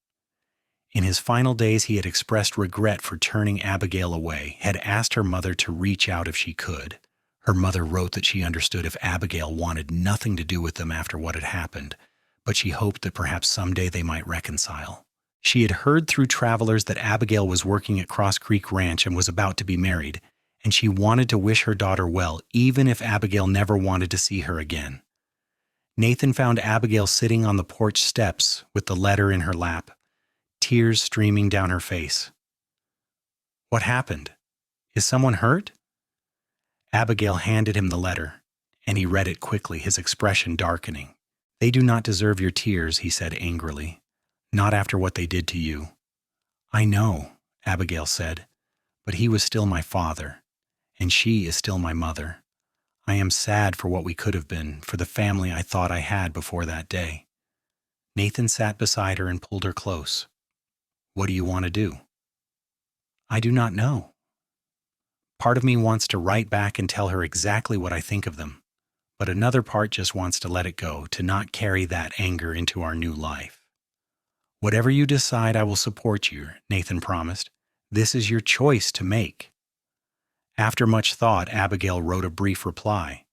In his final days, he had expressed regret for turning Abigail away, had asked her mother to reach out if she could. Her mother wrote that she understood if Abigail wanted nothing to do with them after what had happened, but she hoped that perhaps someday they might reconcile. She had heard through travelers that Abigail was working at Cross Creek Ranch and was about to be married, and she wanted to wish her daughter well, even if Abigail never wanted to see her again. Nathan found Abigail sitting on the porch steps with the letter in her lap, tears streaming down her face. What happened? Is someone hurt? Abigail handed him the letter, and he read it quickly, his expression darkening. "They do not deserve your tears," he said angrily. "Not after what they did to you." "I know," Abigail said, "but he was still my father, and she is still my mother. I am sad for what we could have been, for the family I thought I had before that day." Nathan sat beside her and pulled her close. "What do you want to do?" "I do not know. Part of me wants to write back and tell her exactly what I think of them, but another part just wants to let it go, to not carry that anger into our new life." "Whatever you decide, I will support you," Nathan promised. "This is your choice to make." After much thought, Abigail wrote a brief reply.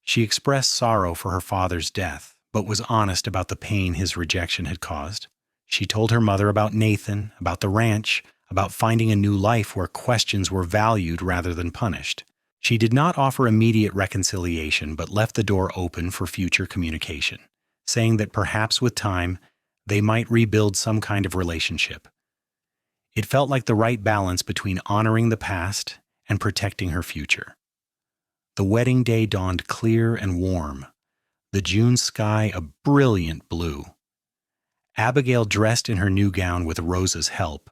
She expressed sorrow for her father's death, but was honest about the pain his rejection had caused. She told her mother about Nathan, about the ranch, about finding a new life where questions were valued rather than punished. She did not offer immediate reconciliation, but left the door open for future communication, saying that perhaps with time, they might rebuild some kind of relationship. It felt like the right balance between honoring the past and protecting her future. The wedding day dawned clear and warm, the June sky a brilliant blue. Abigail dressed in her new gown with Rosa's help,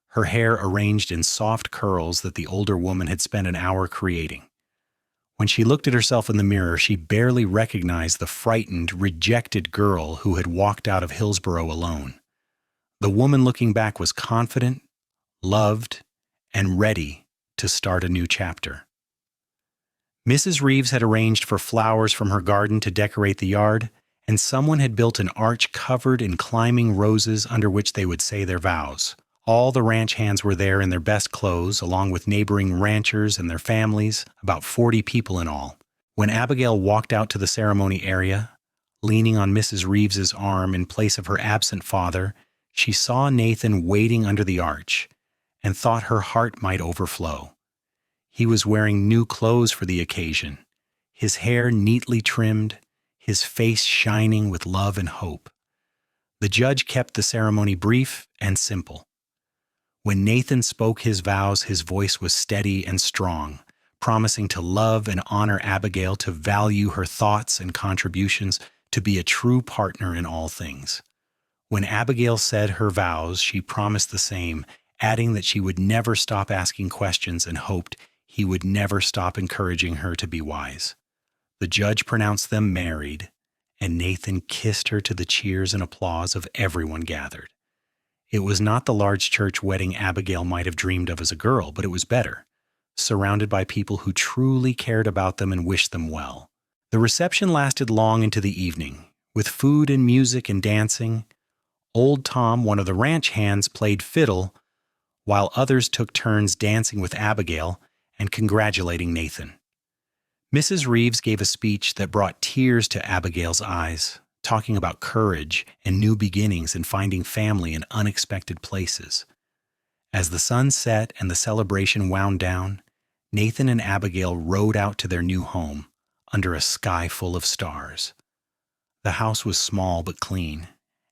her hair arranged in soft curls that the older woman had spent an hour creating. When she looked at herself in the mirror, she barely recognized the frightened, rejected girl who had walked out of Hillsborough alone. The woman looking back was confident, loved, and ready to start a new chapter. Mrs. Reeves had arranged for flowers from her garden to decorate the yard, and someone had built an arch covered in climbing roses under which they would say their vows. All the ranch hands were there in their best clothes, along with neighboring ranchers and their families, about 40 people in all. When Abigail walked out to the ceremony area, leaning on Mrs. Reeves's arm in place of her absent father, she saw Nathan waiting under the arch and thought her heart might overflow. He was wearing new clothes for the occasion, his hair neatly trimmed, his face shining with love and hope. The judge kept the ceremony brief and simple. When Nathan spoke his vows, his voice was steady and strong, promising to love and honor Abigail, to value her thoughts and contributions, to be a true partner in all things. When Abigail said her vows, she promised the same, adding that she would never stop asking questions and hoped he would never stop encouraging her to be wise. The judge pronounced them married, and Nathan kissed her to the cheers and applause of everyone gathered. It was not the large church wedding Abigail might have dreamed of as a girl, but it was better, surrounded by people who truly cared about them and wished them well. The reception lasted long into the evening, with food and music and dancing. Old Tom, one of the ranch hands, played fiddle, while others took turns dancing with Abigail and congratulating Nathan. Mrs. Reeves gave a speech that brought tears to Abigail's eyes, talking about courage and new beginnings and finding family in unexpected places. As the sun set and the celebration wound down, Nathan and Abigail rode out to their new home under a sky full of stars. The house was small but clean,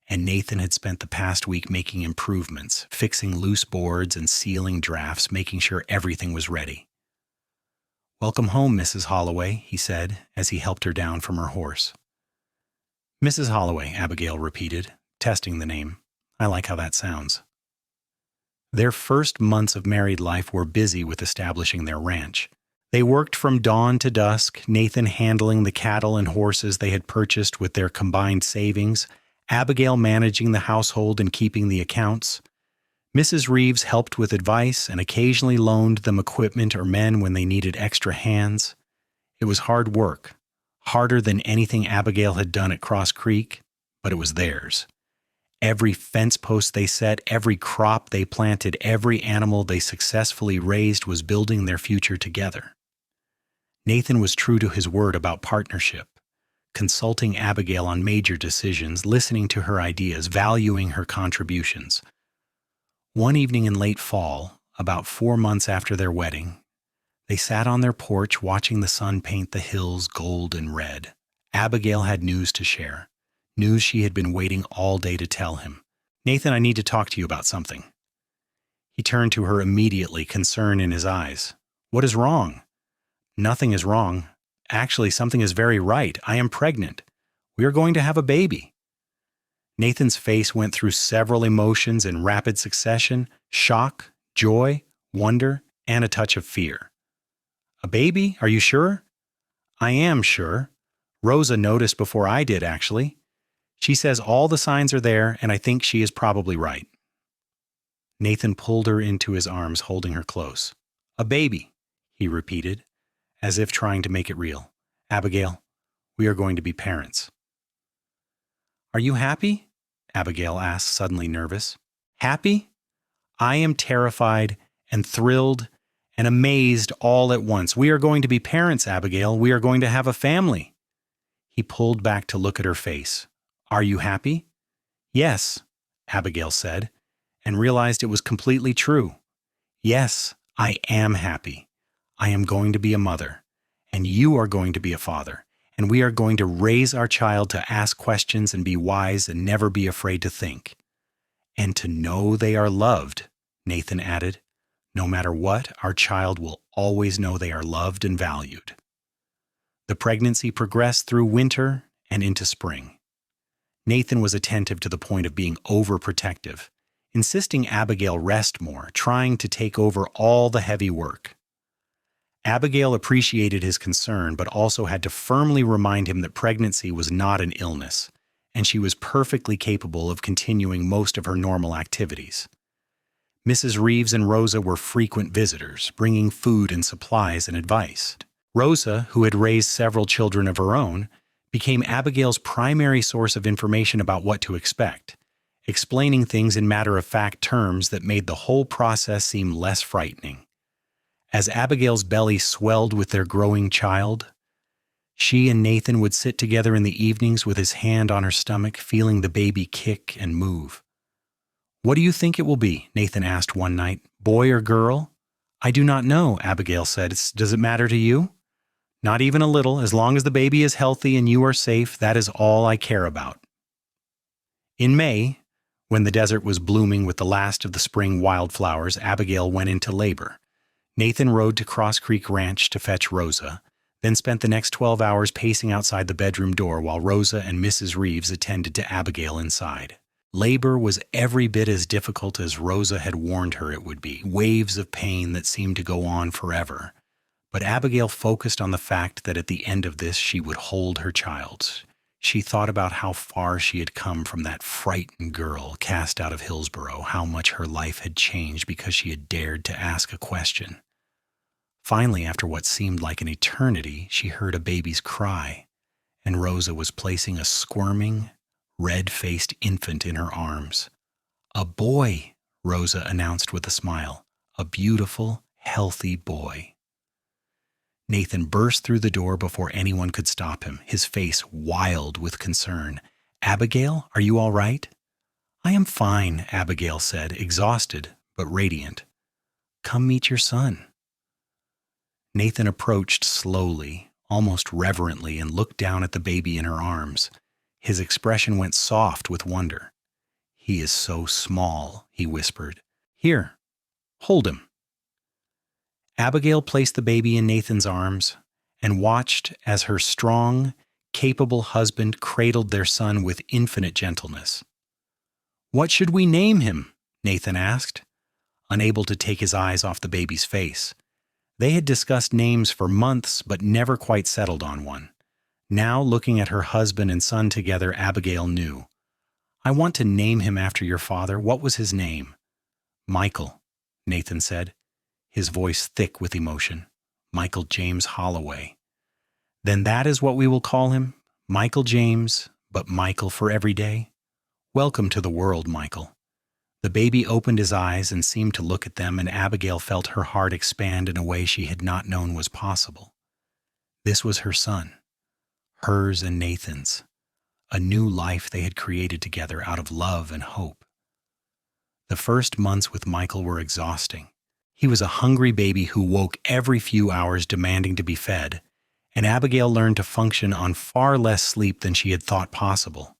and Nathan had spent the past week making improvements, fixing loose boards and sealing drafts, making sure everything was ready. "Welcome home, Mrs. Holloway," he said as he helped her down from her horse. "Mrs. Holloway," Abigail repeated, testing the name. "I like how that sounds." Their first months of married life were busy with establishing their ranch. They worked from dawn to dusk, Nathan handling the cattle and horses they had purchased with their combined savings, Abigail managing the household and keeping the accounts. Mrs. Reeves helped with advice and occasionally loaned them equipment or men when they needed extra hands. It was hard work, harder than anything Abigail had done at Cross Creek, but it was theirs. Every fence post they set, every crop they planted, every animal they successfully raised was building their future together. Nathan was true to his word about partnership, consulting Abigail on major decisions, listening to her ideas, valuing her contributions. One evening in late fall, about 4 months after their wedding, they sat on their porch watching the sun paint the hills gold and red. Abigail had news to share, news she had been waiting all day to tell him. "Nathan, I need to talk to you about something." He turned to her immediately, concern in his eyes. "What is wrong?" "Nothing is wrong," actually, something is very right. I am pregnant. We are going to have a baby." Nathan's face went through several emotions in rapid succession: shock, joy, wonder, and a touch of fear. "A baby? Are you sure?" "I am sure. Rosa noticed before I did, actually. She says all the signs are there, and I think she is probably right." Nathan pulled her into his arms, holding her close. "A baby," he repeated, as if trying to make it real. "Abigail, we are going to be parents." "Are you happy?" Abigail asked, suddenly nervous. "Happy? I am terrified and thrilled and amazed all at once. We are going to be parents, Abigail. We are going to have a family." He pulled back to look at her face. "Are you happy?" "Yes," Abigail said, and realized it was completely true. "Yes, I am happy. I am going to be a mother, and you are going to be a father, and we are going to raise our child to ask questions and be wise and never be afraid to think. And to know they are loved," Nathan added. "No matter what, our child will always know they are loved and valued." The pregnancy progressed through winter and into spring. Nathan was attentive to the point of being overprotective, insisting Abigail rest more, trying to take over all the heavy work. Abigail appreciated his concern, but also had to firmly remind him that pregnancy was not an illness, and she was perfectly capable of continuing most of her normal activities. Mrs. Reeves and Rosa were frequent visitors, bringing food and supplies and advice. Rosa, who had raised several children of her own, became Abigail's primary source of information about what to expect, explaining things in matter-of-fact terms that made the whole process seem less frightening. As Abigail's belly swelled with their growing child, she and Nathan would sit together in the evenings with his hand on her stomach, feeling the baby kick and move. "What do you think it will be?" Nathan asked one night. "Boy or girl?" "I do not know," Abigail said. "Does it matter to you?" "Not even a little. As long as the baby is healthy and you are safe, that is all I care about." In May, when the desert was blooming with the last of the spring wildflowers, Abigail went into labor. Nathan rode to Cross Creek Ranch to fetch Rosa, then spent the next 12 hours pacing outside the bedroom door while Rosa and Mrs. Reeves attended to Abigail inside. Labor was every bit as difficult as Rosa had warned her it would be, waves of pain that seemed to go on forever. But Abigail focused on the fact that at the end of this she would hold her child. She thought about how far she had come from that frightened girl cast out of Hillsborough, how much her life had changed because she had dared to ask a question. Finally, after what seemed like an eternity, she heard a baby's cry, and Rosa was placing a squirming, red-faced infant in her arms. "A boy," Rosa announced with a smile. "A beautiful, healthy boy." Nathan burst through the door before anyone could stop him, his face wild with concern. "Abigail, are you all right?" "I am fine," Abigail said, exhausted but radiant. "Come meet your son." Nathan approached slowly, almost reverently, and looked down at the baby in her arms. His expression went soft with wonder. "He is so small," he whispered. "Here, hold him." Abigail placed the baby in Nathan's arms and watched as her strong, capable husband cradled their son with infinite gentleness. "What should we name him?" Nathan asked, unable to take his eyes off the baby's face. They had discussed names for months but never quite settled on one. Now, looking at her husband and son together, Abigail knew. "I want to name him after your father. What was his name?" "Michael," Nathan said, his voice thick with emotion. "Michael James Holloway." "Then that is what we will call him? Michael James, but Michael for every day? Welcome to the world, Michael." The baby opened his eyes and seemed to look at them, and Abigail felt her heart expand in a way she had not known was possible. This was her son, hers and Nathan's, a new life they had created together out of love and hope. The first months with Michael were exhausting. He was a hungry baby who woke every few hours demanding to be fed, and Abigail learned to function on far less sleep than she had thought possible.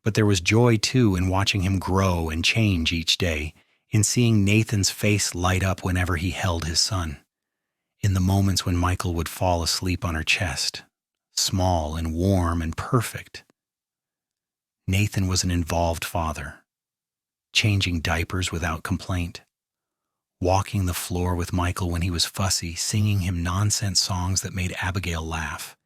But there was joy, too, in watching him grow and change each day, in seeing Nathan's face light up whenever he held his son. in the moments when Michael would fall asleep on her chest, small and warm and perfect. Nathan was an involved father, changing diapers without complaint, walking the floor with Michael when he was fussy, singing him nonsense songs that made Abigail laugh.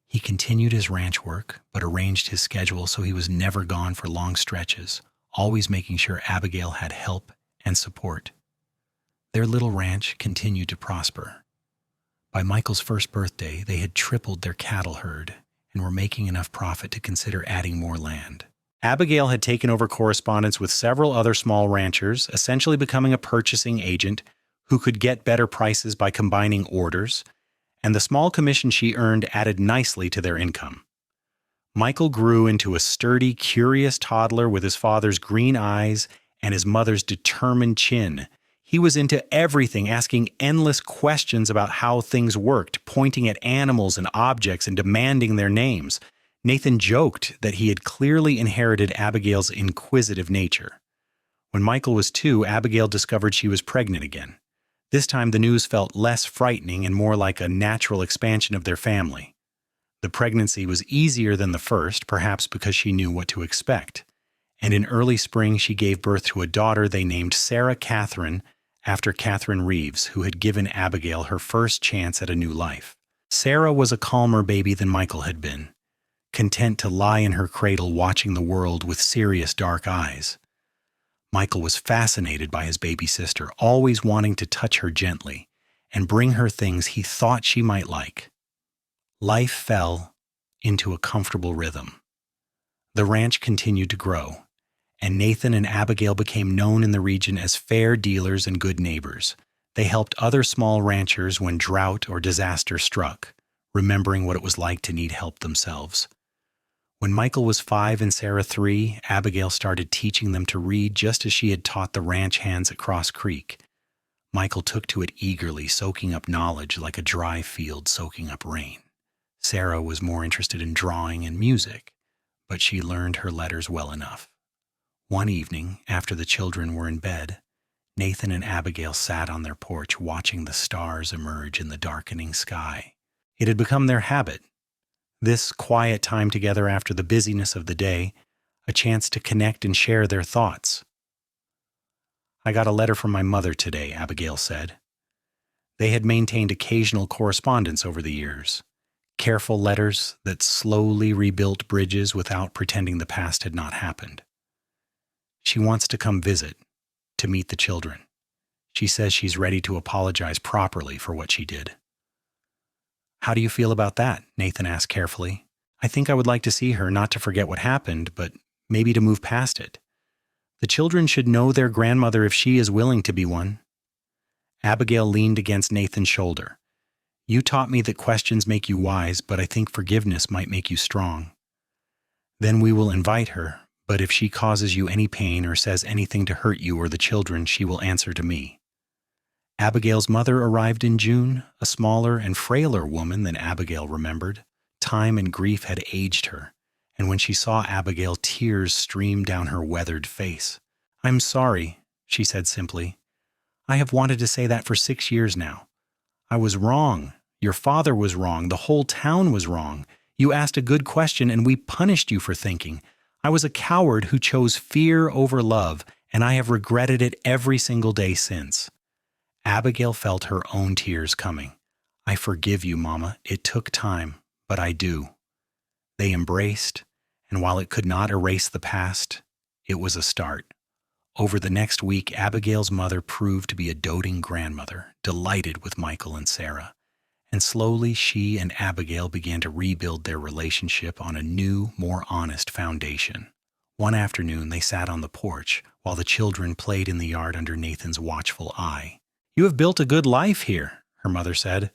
He continued his ranch work, but arranged his schedule so he was never gone for long stretches, always making sure Abigail had help and support. Their little ranch continued to prosper. By Michael's first birthday, they had tripled their cattle herd and were making enough profit to consider adding more land. Abigail had taken over correspondence with several other small ranchers, essentially becoming a purchasing agent who could get better prices by combining orders, and the small commission she earned added nicely to their income. Michael grew into a sturdy, curious toddler with his father's green eyes and his mother's determined chin. He was into everything, asking endless questions about how things worked, pointing at animals and objects and demanding their names. Nathan joked that he had clearly inherited Abigail's inquisitive nature. When Michael was 2, Abigail discovered she was pregnant again. This time the news felt less frightening and more like a natural expansion of their family. The pregnancy was easier than the first, perhaps because she knew what to expect. And in early spring she gave birth to a daughter they named Sarah Catherine, after Catherine Reeves, who had given Abigail her first chance at a new life. Sarah was a calmer baby than Michael had been, content to lie in her cradle watching the world with serious dark eyes. Michael was fascinated by his baby sister, always wanting to touch her gently and bring her things he thought she might like. Life fell into a comfortable rhythm. The ranch continued to grow, and Nathan and Abigail became known in the region as fair dealers and good neighbors. They helped other small ranchers when drought or disaster struck, remembering what it was like to need help themselves. When Michael was 5 and Sarah 3, Abigail started teaching them to read just as she had taught the ranch hands at Cross Creek. Michael took to it eagerly, soaking up knowledge like a dry field soaking up rain. Sarah was more interested in drawing and music, but she learned her letters well enough. One evening, after the children were in bed, Nathan and Abigail sat on their porch watching the stars emerge in the darkening sky. It had become their habit. This quiet time together after the busyness of the day, a chance to connect and share their thoughts. "I got a letter from my mother today," Abigail said. They had maintained occasional correspondence over the years, careful letters that slowly rebuilt bridges without pretending the past had not happened. "She wants to come visit, to meet the children. She says she's ready to apologize properly for what she did." "How do you feel about that?" Nathan asked carefully. "I think I would like to see her, not to forget what happened, but maybe to move past it. The children should know their grandmother if she is willing to be one." Abigail leaned against Nathan's shoulder. "You taught me that questions make you wise, but I think forgiveness might make you strong. Then we will invite her, but if she causes you any pain or says anything to hurt you or the children, she will answer to me." Abigail's mother arrived in June, a smaller and frailer woman than Abigail remembered. Time and grief had aged her, and when she saw Abigail, tears streamed down her weathered face. "I'm sorry," she said simply. "I have wanted to say that for 6 years now. I was wrong. Your father was wrong. The whole town was wrong. You asked a good question, and we punished you for thinking. I was a coward who chose fear over love, and I have regretted it every single day since." Abigail felt her own tears coming. "I forgive you, Mama. It took time, but I do." They embraced, and while it could not erase the past, it was a start. Over the next week, Abigail's mother proved to be a doting grandmother, delighted with Michael and Sarah. And slowly she and Abigail began to rebuild their relationship on a new, more honest foundation. One afternoon, they sat on the porch while the children played in the yard under Nathan's watchful eye. "You have built a good life here," her mother said.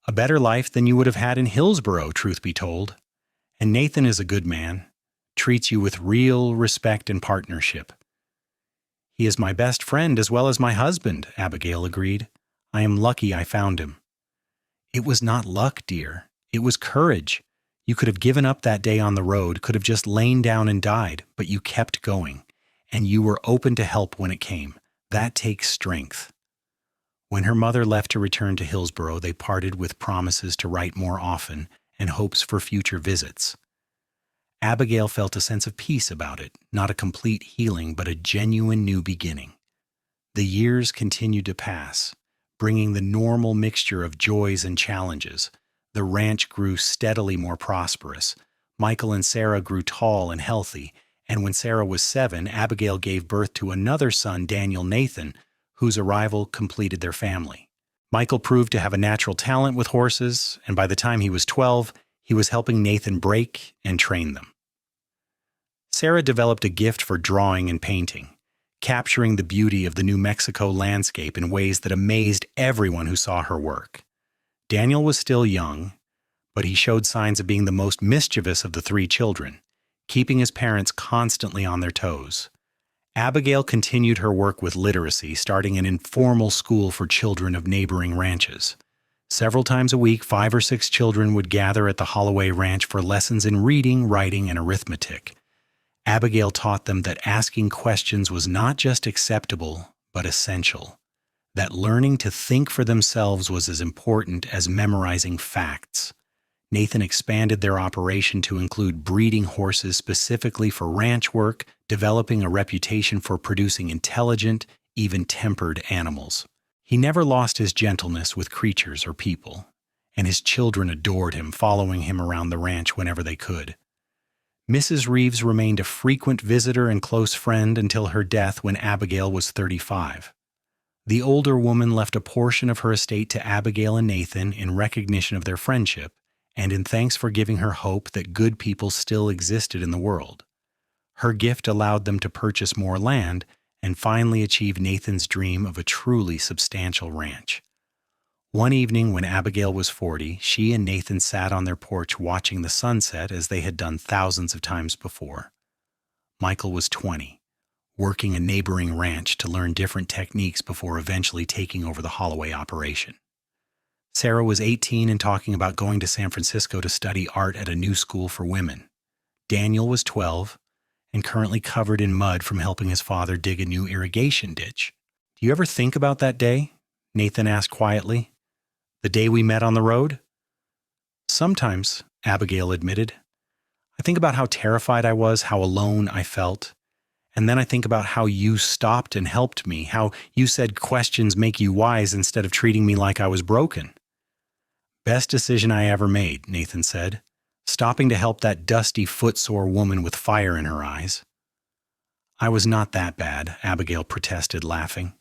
"A better life than you would have had in Hillsboro, truth be told. And Nathan is a good man, treats you with real respect and partnership." "He is my best friend as well as my husband," Abigail agreed. "I am lucky I found him." "It was not luck, dear. It was courage. You could have given up that day on the road, could have just lain down and died, but you kept going, and you were open to help when it came. That takes strength." When her mother left to return to Hillsborough, they parted with promises to write more often and hopes for future visits. Abigail felt a sense of peace about it, not a complete healing, but a genuine new beginning. The years continued to pass, bringing the normal mixture of joys and challenges. The ranch grew steadily more prosperous. Michael and Sarah grew tall and healthy, and when Sarah was 7, Abigail gave birth to another son, Daniel Nathan, whose arrival completed their family. Michael proved to have a natural talent with horses, and by the time he was 12, he was helping Nathan break and train them. Sarah developed a gift for drawing and painting, capturing the beauty of the New Mexico landscape in ways that amazed everyone who saw her work. Daniel was still young, but he showed signs of being the most mischievous of the 3 children, keeping his parents constantly on their toes. Abigail continued her work with literacy, starting an informal school for children of neighboring ranches. Several times a week, 5 or 6 children would gather at the Holloway Ranch for lessons in reading, writing, and arithmetic. Abigail taught them that asking questions was not just acceptable, but essential. That learning to think for themselves was as important as memorizing facts. Nathan expanded their operation to include breeding horses specifically for ranch work, developing a reputation for producing intelligent, even-tempered animals. He never lost his gentleness with creatures or people, and his children adored him, following him around the ranch whenever they could. Mrs. Reeves remained a frequent visitor and close friend until her death when Abigail was 35. The older woman left a portion of her estate to Abigail and Nathan in recognition of their friendship and in thanks for giving her hope that good people still existed in the world. Her gift allowed them to purchase more land and finally achieve Nathan's dream of a truly substantial ranch. One evening when Abigail was 40, she and Nathan sat on their porch watching the sunset as they had done thousands of times before. Michael was 20, working a neighboring ranch to learn different techniques before eventually taking over the Holloway operation. Sarah was 18 and talking about going to San Francisco to study art at a new school for women. Daniel was 12 and currently covered in mud from helping his father dig a new irrigation ditch. "Do you ever think about that day?" Nathan asked quietly. "The day we met on the road?" "Sometimes," Abigail admitted. "I think about how terrified I was, how alone I felt. And then I think about how you stopped and helped me, how you said questions make you wise instead of treating me like I was broken." "Best decision I ever made," Nathan said, stopping to help that dusty, footsore woman with fire in her eyes. "I was not that bad," Abigail protested, laughing.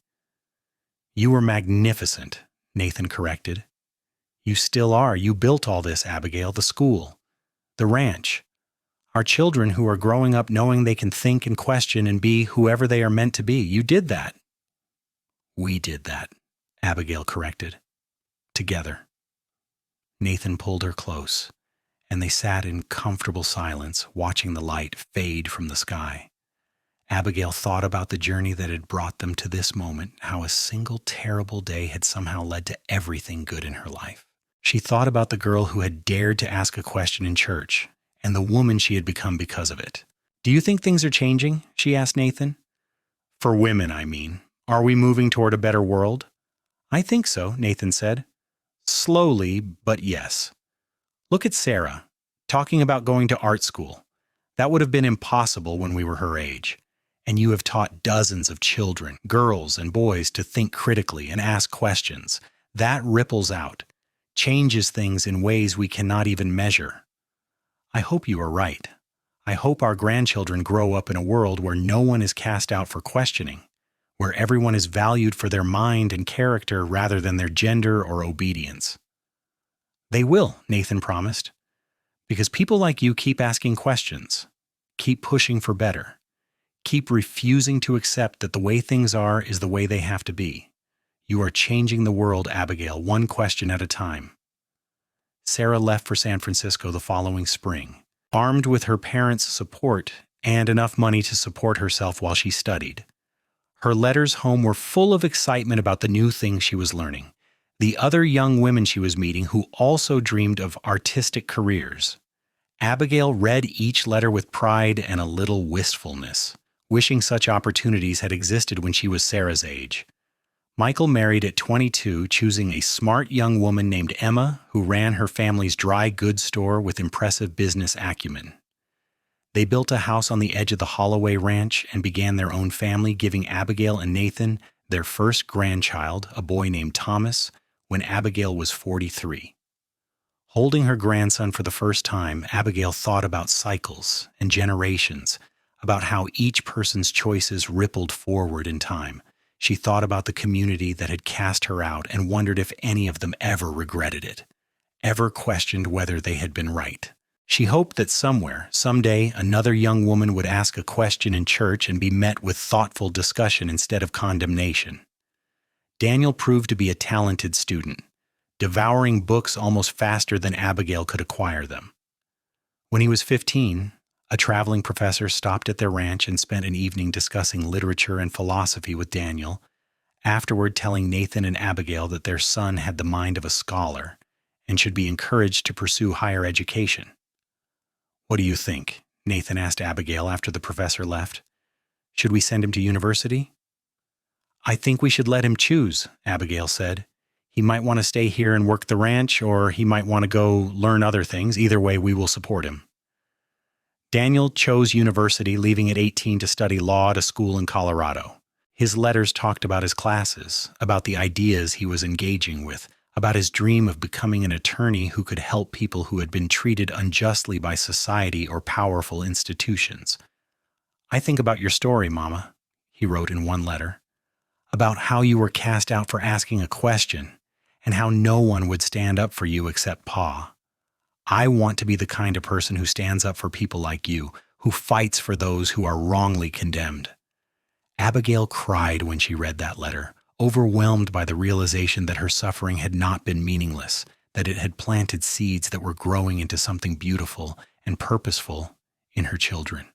"You were magnificent," Nathan corrected. "You still are. You built all this, Abigail, the school, the ranch. Our children who are growing up knowing they can think and question and be whoever they are meant to be. You did that." "We did that," Abigail corrected. "Together." Nathan pulled her close, and they sat in comfortable silence, watching the light fade from the sky. Abigail thought about the journey that had brought them to this moment, how a single terrible day had somehow led to everything good in her life. She thought about the girl who had dared to ask a question in church, and the woman she had become because of it. "Do you think things are changing?" she asked Nathan. "For women, I mean. Are we moving toward a better world?" "I think so," Nathan said. "Slowly, but yes. Look at Sarah, talking about going to art school. That would have been impossible when we were her age. And you have taught dozens of children, girls and boys, to think critically and ask questions. That ripples out, changes things in ways we cannot even measure. I hope you are right. I hope our grandchildren grow up in a world where no one is cast out for questioning, where everyone is valued for their mind and character rather than their gender or obedience." "They will," Nathan promised, "because people like you keep asking questions, keep pushing for better, keep refusing to accept that the way things are is the way they have to be. You are changing the world, Abigail, one question at a time." Sarah left for San Francisco the following spring, armed with her parents' support and enough money to support herself while she studied. Her letters home were full of excitement about the new things she was learning, the other young women she was meeting who also dreamed of artistic careers. Abigail read each letter with pride and a little wistfulness, wishing such opportunities had existed when she was Sarah's age. Michael married at 22, choosing a smart young woman named Emma, who ran her family's dry goods store with impressive business acumen. They built a house on the edge of the Holloway Ranch and began their own family, giving Abigail and Nathan their first grandchild, a boy named Thomas, when Abigail was 43. Holding her grandson for the first time, Abigail thought about cycles and generations, about how each person's choices rippled forward in time. She thought about the community that had cast her out and wondered if any of them ever regretted it, ever questioned whether they had been right. She hoped that somewhere, someday, another young woman would ask a question in church and be met with thoughtful discussion instead of condemnation. Daniel proved to be a talented student, devouring books almost faster than Abigail could acquire them. When he was 15, a traveling professor stopped at their ranch and spent an evening discussing literature and philosophy with Daniel, afterward telling Nathan and Abigail that their son had the mind of a scholar and should be encouraged to pursue higher education. "What do you think?" Nathan asked Abigail after the professor left. "Should we send him to university?" "I think we should let him choose," Abigail said. "He might want to stay here and work the ranch, or he might want to go learn other things. Either way, we will support him." Daniel chose university, leaving at 18 to study law at a school in Colorado. His letters talked about his classes, about the ideas he was engaging with, about his dream of becoming an attorney who could help people who had been treated unjustly by society or powerful institutions. "I think about your story, Mama," he wrote in one letter, "about how you were cast out for asking a question and how no one would stand up for you except Pa. I want to be the kind of person who stands up for people like you, who fights for those who are wrongly condemned." Abigail cried when she read that letter, overwhelmed by the realization that her suffering had not been meaningless, that it had planted seeds that were growing into something beautiful and purposeful in her children.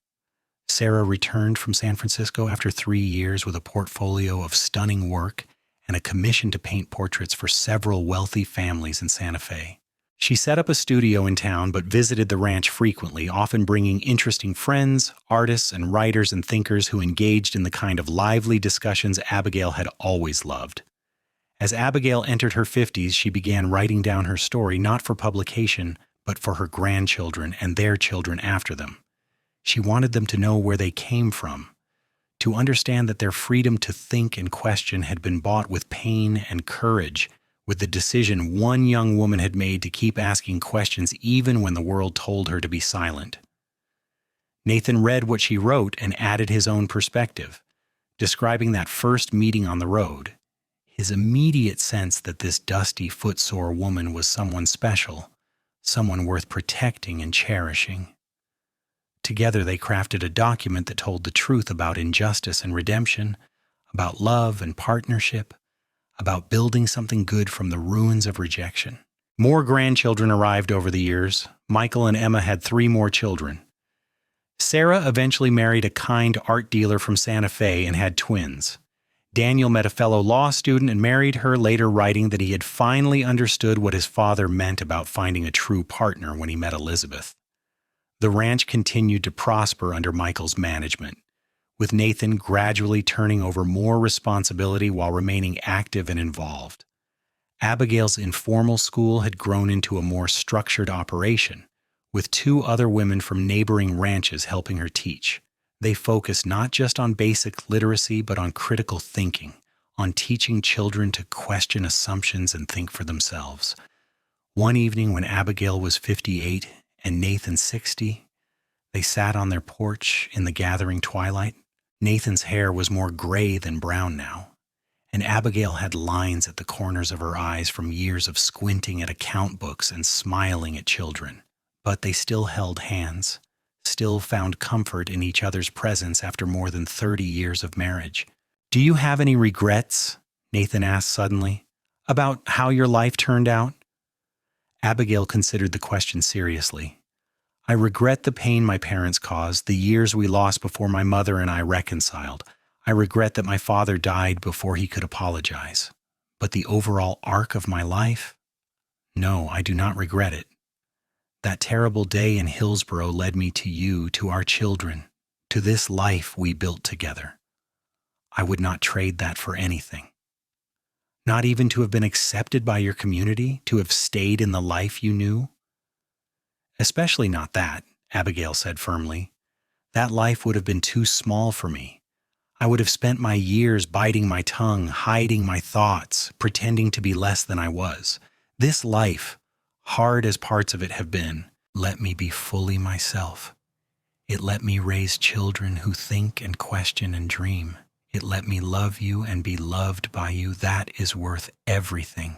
Sarah returned from San Francisco after 3 years with a portfolio of stunning work and a commission to paint portraits for several wealthy families in Santa Fe. She set up a studio in town but visited the ranch frequently, often bringing interesting friends, artists, and writers and thinkers who engaged in the kind of lively discussions Abigail had always loved. As Abigail entered her 50s, she began writing down her story not for publication, but for her grandchildren and their children after them. She wanted them to know where they came from, to understand that their freedom to think and question had been bought with pain and courage, with the decision one young woman had made to keep asking questions even when the world told her to be silent. Nathan read what she wrote and added his own perspective, describing that first meeting on the road, his immediate sense that this dusty, footsore woman was someone special, someone worth protecting and cherishing. Together they crafted a document that told the truth about injustice and redemption, about love and partnership, about building something good from the ruins of rejection. More grandchildren arrived over the years. Michael and Emma had 3 more children. Sarah eventually married a kind art dealer from Santa Fe and had twins. Daniel met a fellow law student and married her, later writing that he had finally understood what his father meant about finding a true partner when he met Elizabeth. The ranch continued to prosper under Michael's management, with Nathan gradually turning over more responsibility while remaining active and involved. Abigail's informal school had grown into a more structured operation, with 2 other women from neighboring ranches helping her teach. They focused not just on basic literacy, but on critical thinking, on teaching children to question assumptions and think for themselves. One evening when Abigail was 58 and Nathan 60, they sat on their porch in the gathering twilight. Nathan's hair was more gray than brown now, and Abigail had lines at the corners of her eyes from years of squinting at account books and smiling at children. But they still held hands, still found comfort in each other's presence after more than 30 years of marriage. "Do you have any regrets?" Nathan asked suddenly, "about how your life turned out?" Abigail considered the question seriously. "I regret the pain my parents caused, the years we lost before my mother and I reconciled. I regret that my father died before he could apologize. But the overall arc of my life? No, I do not regret it. That terrible day in Hillsborough led me to you, to our children, to this life we built together. I would not trade that for anything." Not even to have been accepted by your community, to have stayed in the life you knew? Especially not that, Abigail said firmly. That life would have been too small for me. I would have spent my years biting my tongue, hiding my thoughts, pretending to be less than I was. This life, hard as parts of it have been, let me be fully myself. It let me raise children who think and question and dream. It let me love you and be loved by you. That is worth everything.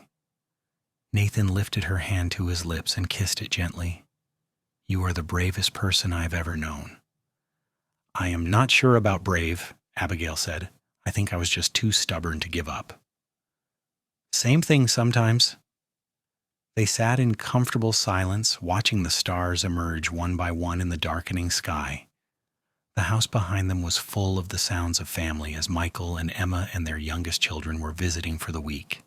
Nathan lifted her hand to his lips and kissed it gently. You are the bravest person I've ever known. I am not sure about brave, Abigail said. I think I was just too stubborn to give up. Same thing sometimes. They sat in comfortable silence, watching the stars emerge one by one in the darkening sky. The house behind them was full of the sounds of family as Michael and Emma and their youngest children were visiting for the week.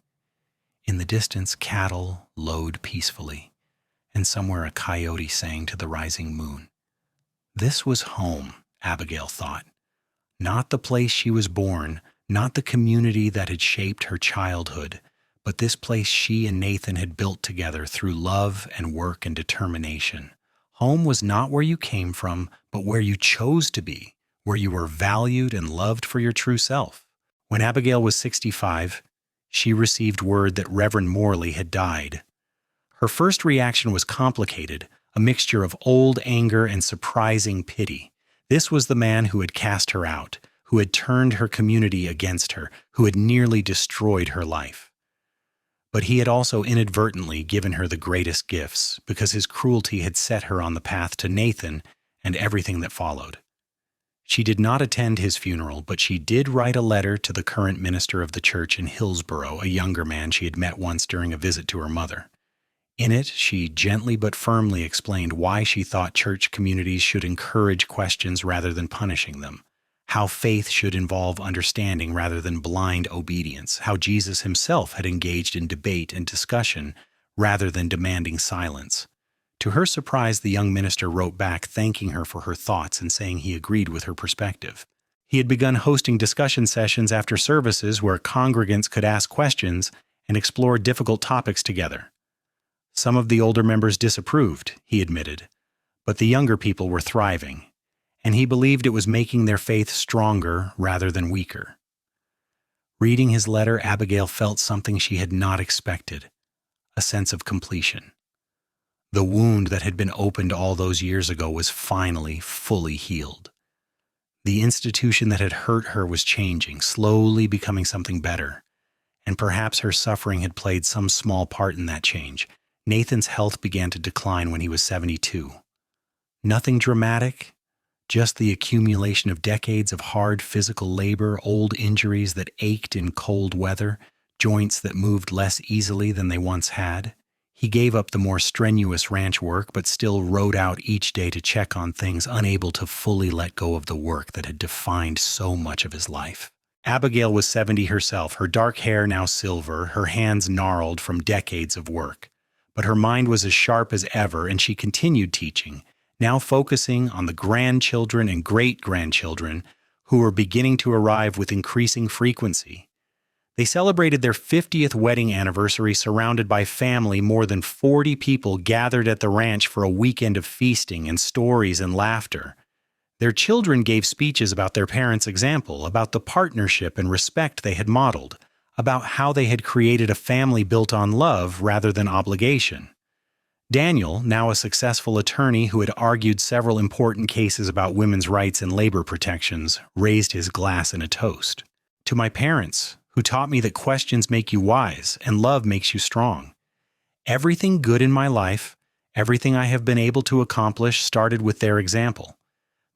In the distance, cattle lowed peacefully, and somewhere a coyote sang to the rising moon. This was home, Abigail thought. Not the place she was born, not the community that had shaped her childhood, but this place she and Nathan had built together through love and work and determination. Home was not where you came from, but where you chose to be, where you were valued and loved for your true self. When Abigail was 65, she received word that Reverend Morley had died. Her first reaction was complicated, a mixture of old anger and surprising pity. This was the man who had cast her out, who had turned her community against her, who had nearly destroyed her life. But he had also inadvertently given her the greatest gifts, because his cruelty had set her on the path to Nathan and everything that followed. She did not attend his funeral, but she did write a letter to the current minister of the church in Hillsborough, a younger man she had met once during a visit to her mother. In it, she gently but firmly explained why she thought church communities should encourage questions rather than punishing them, how faith should involve understanding rather than blind obedience, how Jesus himself had engaged in debate and discussion rather than demanding silence. To her surprise, the young minister wrote back thanking her for her thoughts and saying he agreed with her perspective. He had begun hosting discussion sessions after services where congregants could ask questions and explore difficult topics together. Some of the older members disapproved, he admitted, but the younger people were thriving, and he believed it was making their faith stronger rather than weaker. Reading his letter, Abigail felt something she had not expected, a sense of completion. The wound that had been opened all those years ago was finally fully healed. The institution that had hurt her was changing, slowly becoming something better, and perhaps her suffering had played some small part in that change. Nathan's health began to decline when he was 72. Nothing dramatic, just the accumulation of decades of hard physical labor, old injuries that ached in cold weather, joints that moved less easily than they once had. He gave up the more strenuous ranch work, but still rode out each day to check on things, unable to fully let go of the work that had defined so much of his life. Abigail was 70 herself, her dark hair now silver, her hands gnarled from decades of work. But her mind was as sharp as ever, and she continued teaching, now focusing on the grandchildren and great-grandchildren who were beginning to arrive with increasing frequency. They celebrated their 50th wedding anniversary surrounded by family. More than 40 people gathered at the ranch for a weekend of feasting and stories and laughter. Their children gave speeches about their parents' example, about the partnership and respect they had modeled, about how they had created a family built on love rather than obligation. Daniel, now a successful attorney who had argued several important cases about women's rights and labor protections, raised his glass in a toast. To my parents, who taught me that questions make you wise and love makes you strong. Everything good in my life, everything I have been able to accomplish started with their example.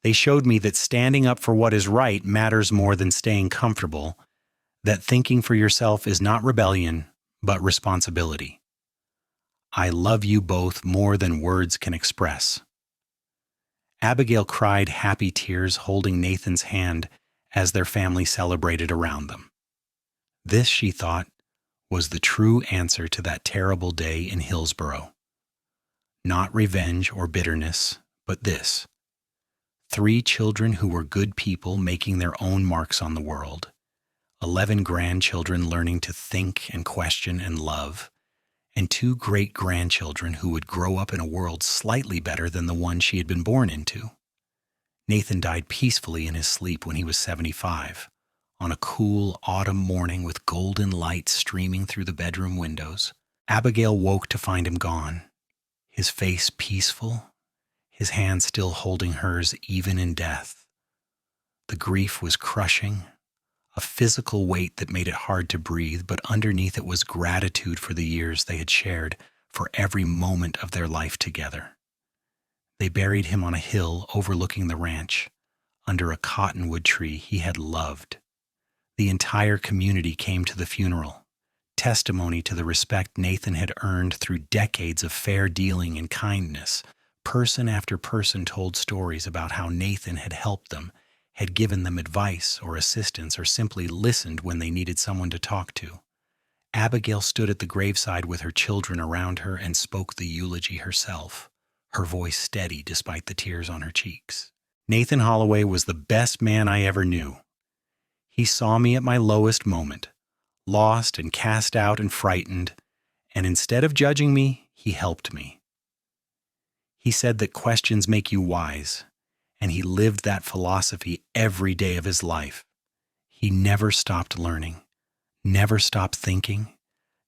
They showed me that standing up for what is right matters more than staying comfortable, that thinking for yourself is not rebellion, but responsibility. I love you both more than words can express. Abigail cried happy tears holding Nathan's hand as their family celebrated around them. This, she thought, was the true answer to that terrible day in Hillsborough. Not revenge or bitterness, but this. 3 children who were good people making their own marks on the world, 11 grandchildren learning to think and question and love, and 2 great-grandchildren who would grow up in a world slightly better than the one she had been born into. Nathan died peacefully in his sleep when he was 75, on a cool autumn morning with golden light streaming through the bedroom windows. Abigail woke to find him gone, his face peaceful, his hand still holding hers even in death. The grief was crushing, a physical weight that made it hard to breathe, but underneath it was gratitude for the years they had shared, for every moment of their life together. They buried him on a hill overlooking the ranch, under a cottonwood tree he had loved. The entire community came to the funeral, testimony to the respect Nathan had earned through decades of fair dealing and kindness. Person after person told stories about how Nathan had helped them, had given them advice or assistance, or simply listened when they needed someone to talk to. Abigail stood at the graveside with her children around her and spoke the eulogy herself, her voice steady despite the tears on her cheeks. Nathan Holloway was the best man I ever knew. He saw me at my lowest moment, lost and cast out and frightened, and instead of judging me, he helped me. He said that questions make you wise, and he lived that philosophy every day of his life. He never stopped learning, never stopped thinking,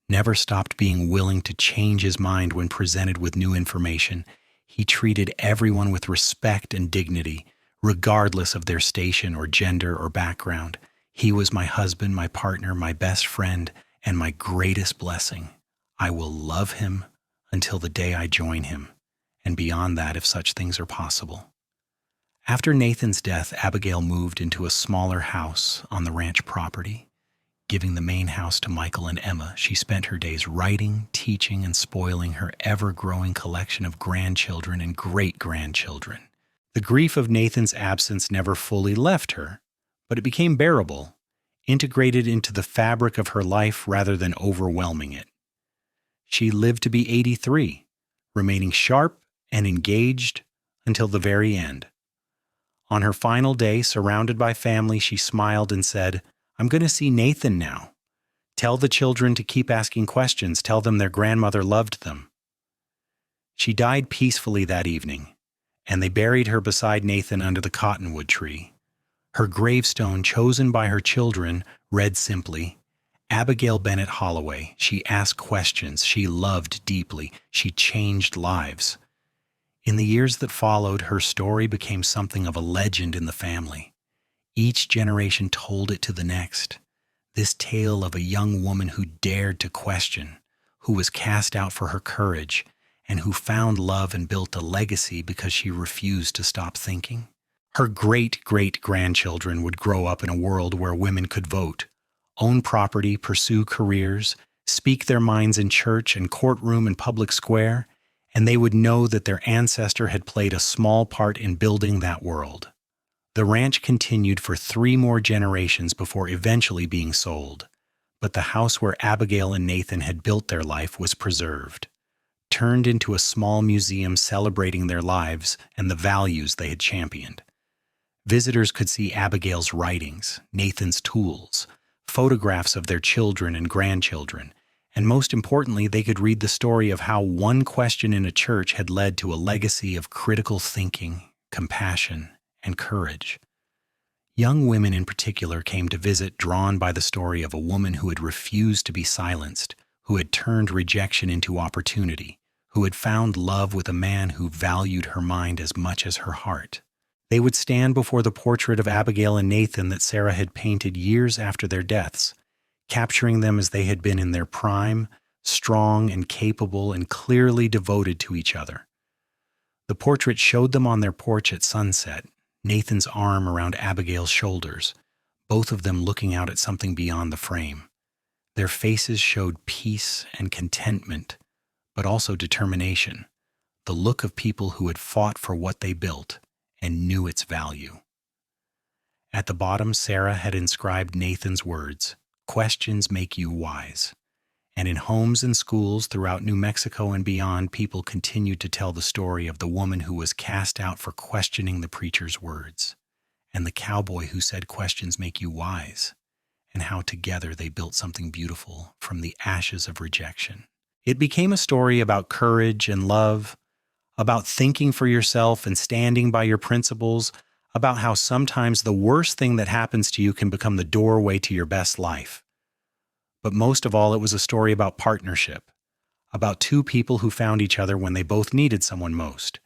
never stopped being willing to change his mind when presented with new information. He treated everyone with respect and dignity, regardless of their station or gender or background. He was my husband, my partner, my best friend, and my greatest blessing. I will love him until the day I join him, and beyond that if such things are possible. After Nathan's death, Abigail moved into a smaller house on the ranch property. Giving the main house to Michael and Emma, she spent her days writing, teaching, and spoiling her ever-growing collection of grandchildren and great-grandchildren. The grief of Nathan's absence never fully left her, but it became bearable, integrated into the fabric of her life rather than overwhelming it. She lived to be 83, remaining sharp and engaged until the very end. On her final day, surrounded by family, she smiled and said, "I'm going to see Nathan now. Tell the children to keep asking questions. Tell them their grandmother loved them." She died peacefully that evening, and they buried her beside Nathan under the cottonwood tree. Her gravestone, chosen by her children, read simply, "Abigail Bennett Holloway. She asked questions. She loved deeply. She changed lives." In the years that followed, her story became something of a legend in the family. Each generation told it to the next. This tale of a young woman who dared to question, who was cast out for her courage, and who found love and built a legacy because she refused to stop thinking. Her great-great-grandchildren would grow up in a world where women could vote, own property, pursue careers, speak their minds in church and courtroom and public square, and they would know that their ancestor had played a small part in building that world. The ranch continued for 3 more generations before eventually being sold, but the house where Abigail and Nathan had built their life was preserved, turned into a small museum celebrating their lives and the values they had championed. Visitors could see Abigail's writings, Nathan's tools, photographs of their children and grandchildren, and most importantly, they could read the story of how one question in a church had led to a legacy of critical thinking, compassion, and courage. Young women in particular came to visit, drawn by the story of a woman who had refused to be silenced, who had turned rejection into opportunity, who had found love with a man who valued her mind as much as her heart. They would stand before the portrait of Abigail and Nathan that Sarah had painted years after their deaths, capturing them as they had been in their prime, strong and capable and clearly devoted to each other. The portrait showed them on their porch at sunset, Nathan's arm around Abigail's shoulders, both of them looking out at something beyond the frame. Their faces showed peace and contentment, but also determination, the look of people who had fought for what they built and knew its value. At the bottom, Sarah had inscribed Nathan's words, "Questions make you wise." And in homes and schools throughout New Mexico and beyond, people continued to tell the story of the woman who was cast out for questioning the preacher's words, and the cowboy who said questions make you wise, and how together they built something beautiful from the ashes of rejection. It became a story about courage and love, about thinking for yourself and standing by your principles, about how sometimes the worst thing that happens to you can become the doorway to your best life. But most of all, it was a story about partnership, about two people who found each other when they both needed someone most,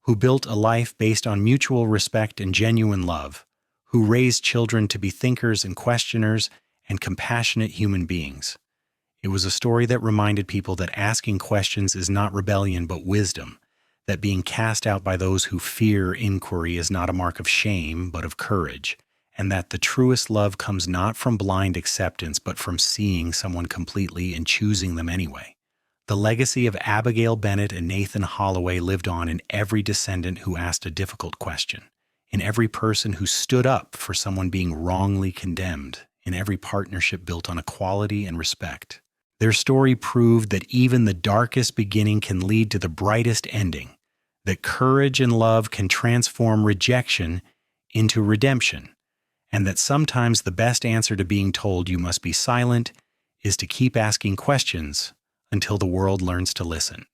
who built a life based on mutual respect and genuine love, who raised children to be thinkers and questioners and compassionate human beings. It was a story that reminded people that asking questions is not rebellion but wisdom, that being cast out by those who fear inquiry is not a mark of shame but of courage, and that the truest love comes not from blind acceptance but from seeing someone completely and choosing them anyway. The legacy of Abigail Bennett and Nathan Holloway lived on in every descendant who asked a difficult question, in every person who stood up for someone being wrongly condemned, in every partnership built on equality and respect. Their story proved that even the darkest beginning can lead to the brightest ending, that courage and love can transform rejection into redemption, and that sometimes the best answer to being told you must be silent is to keep asking questions until the world learns to listen.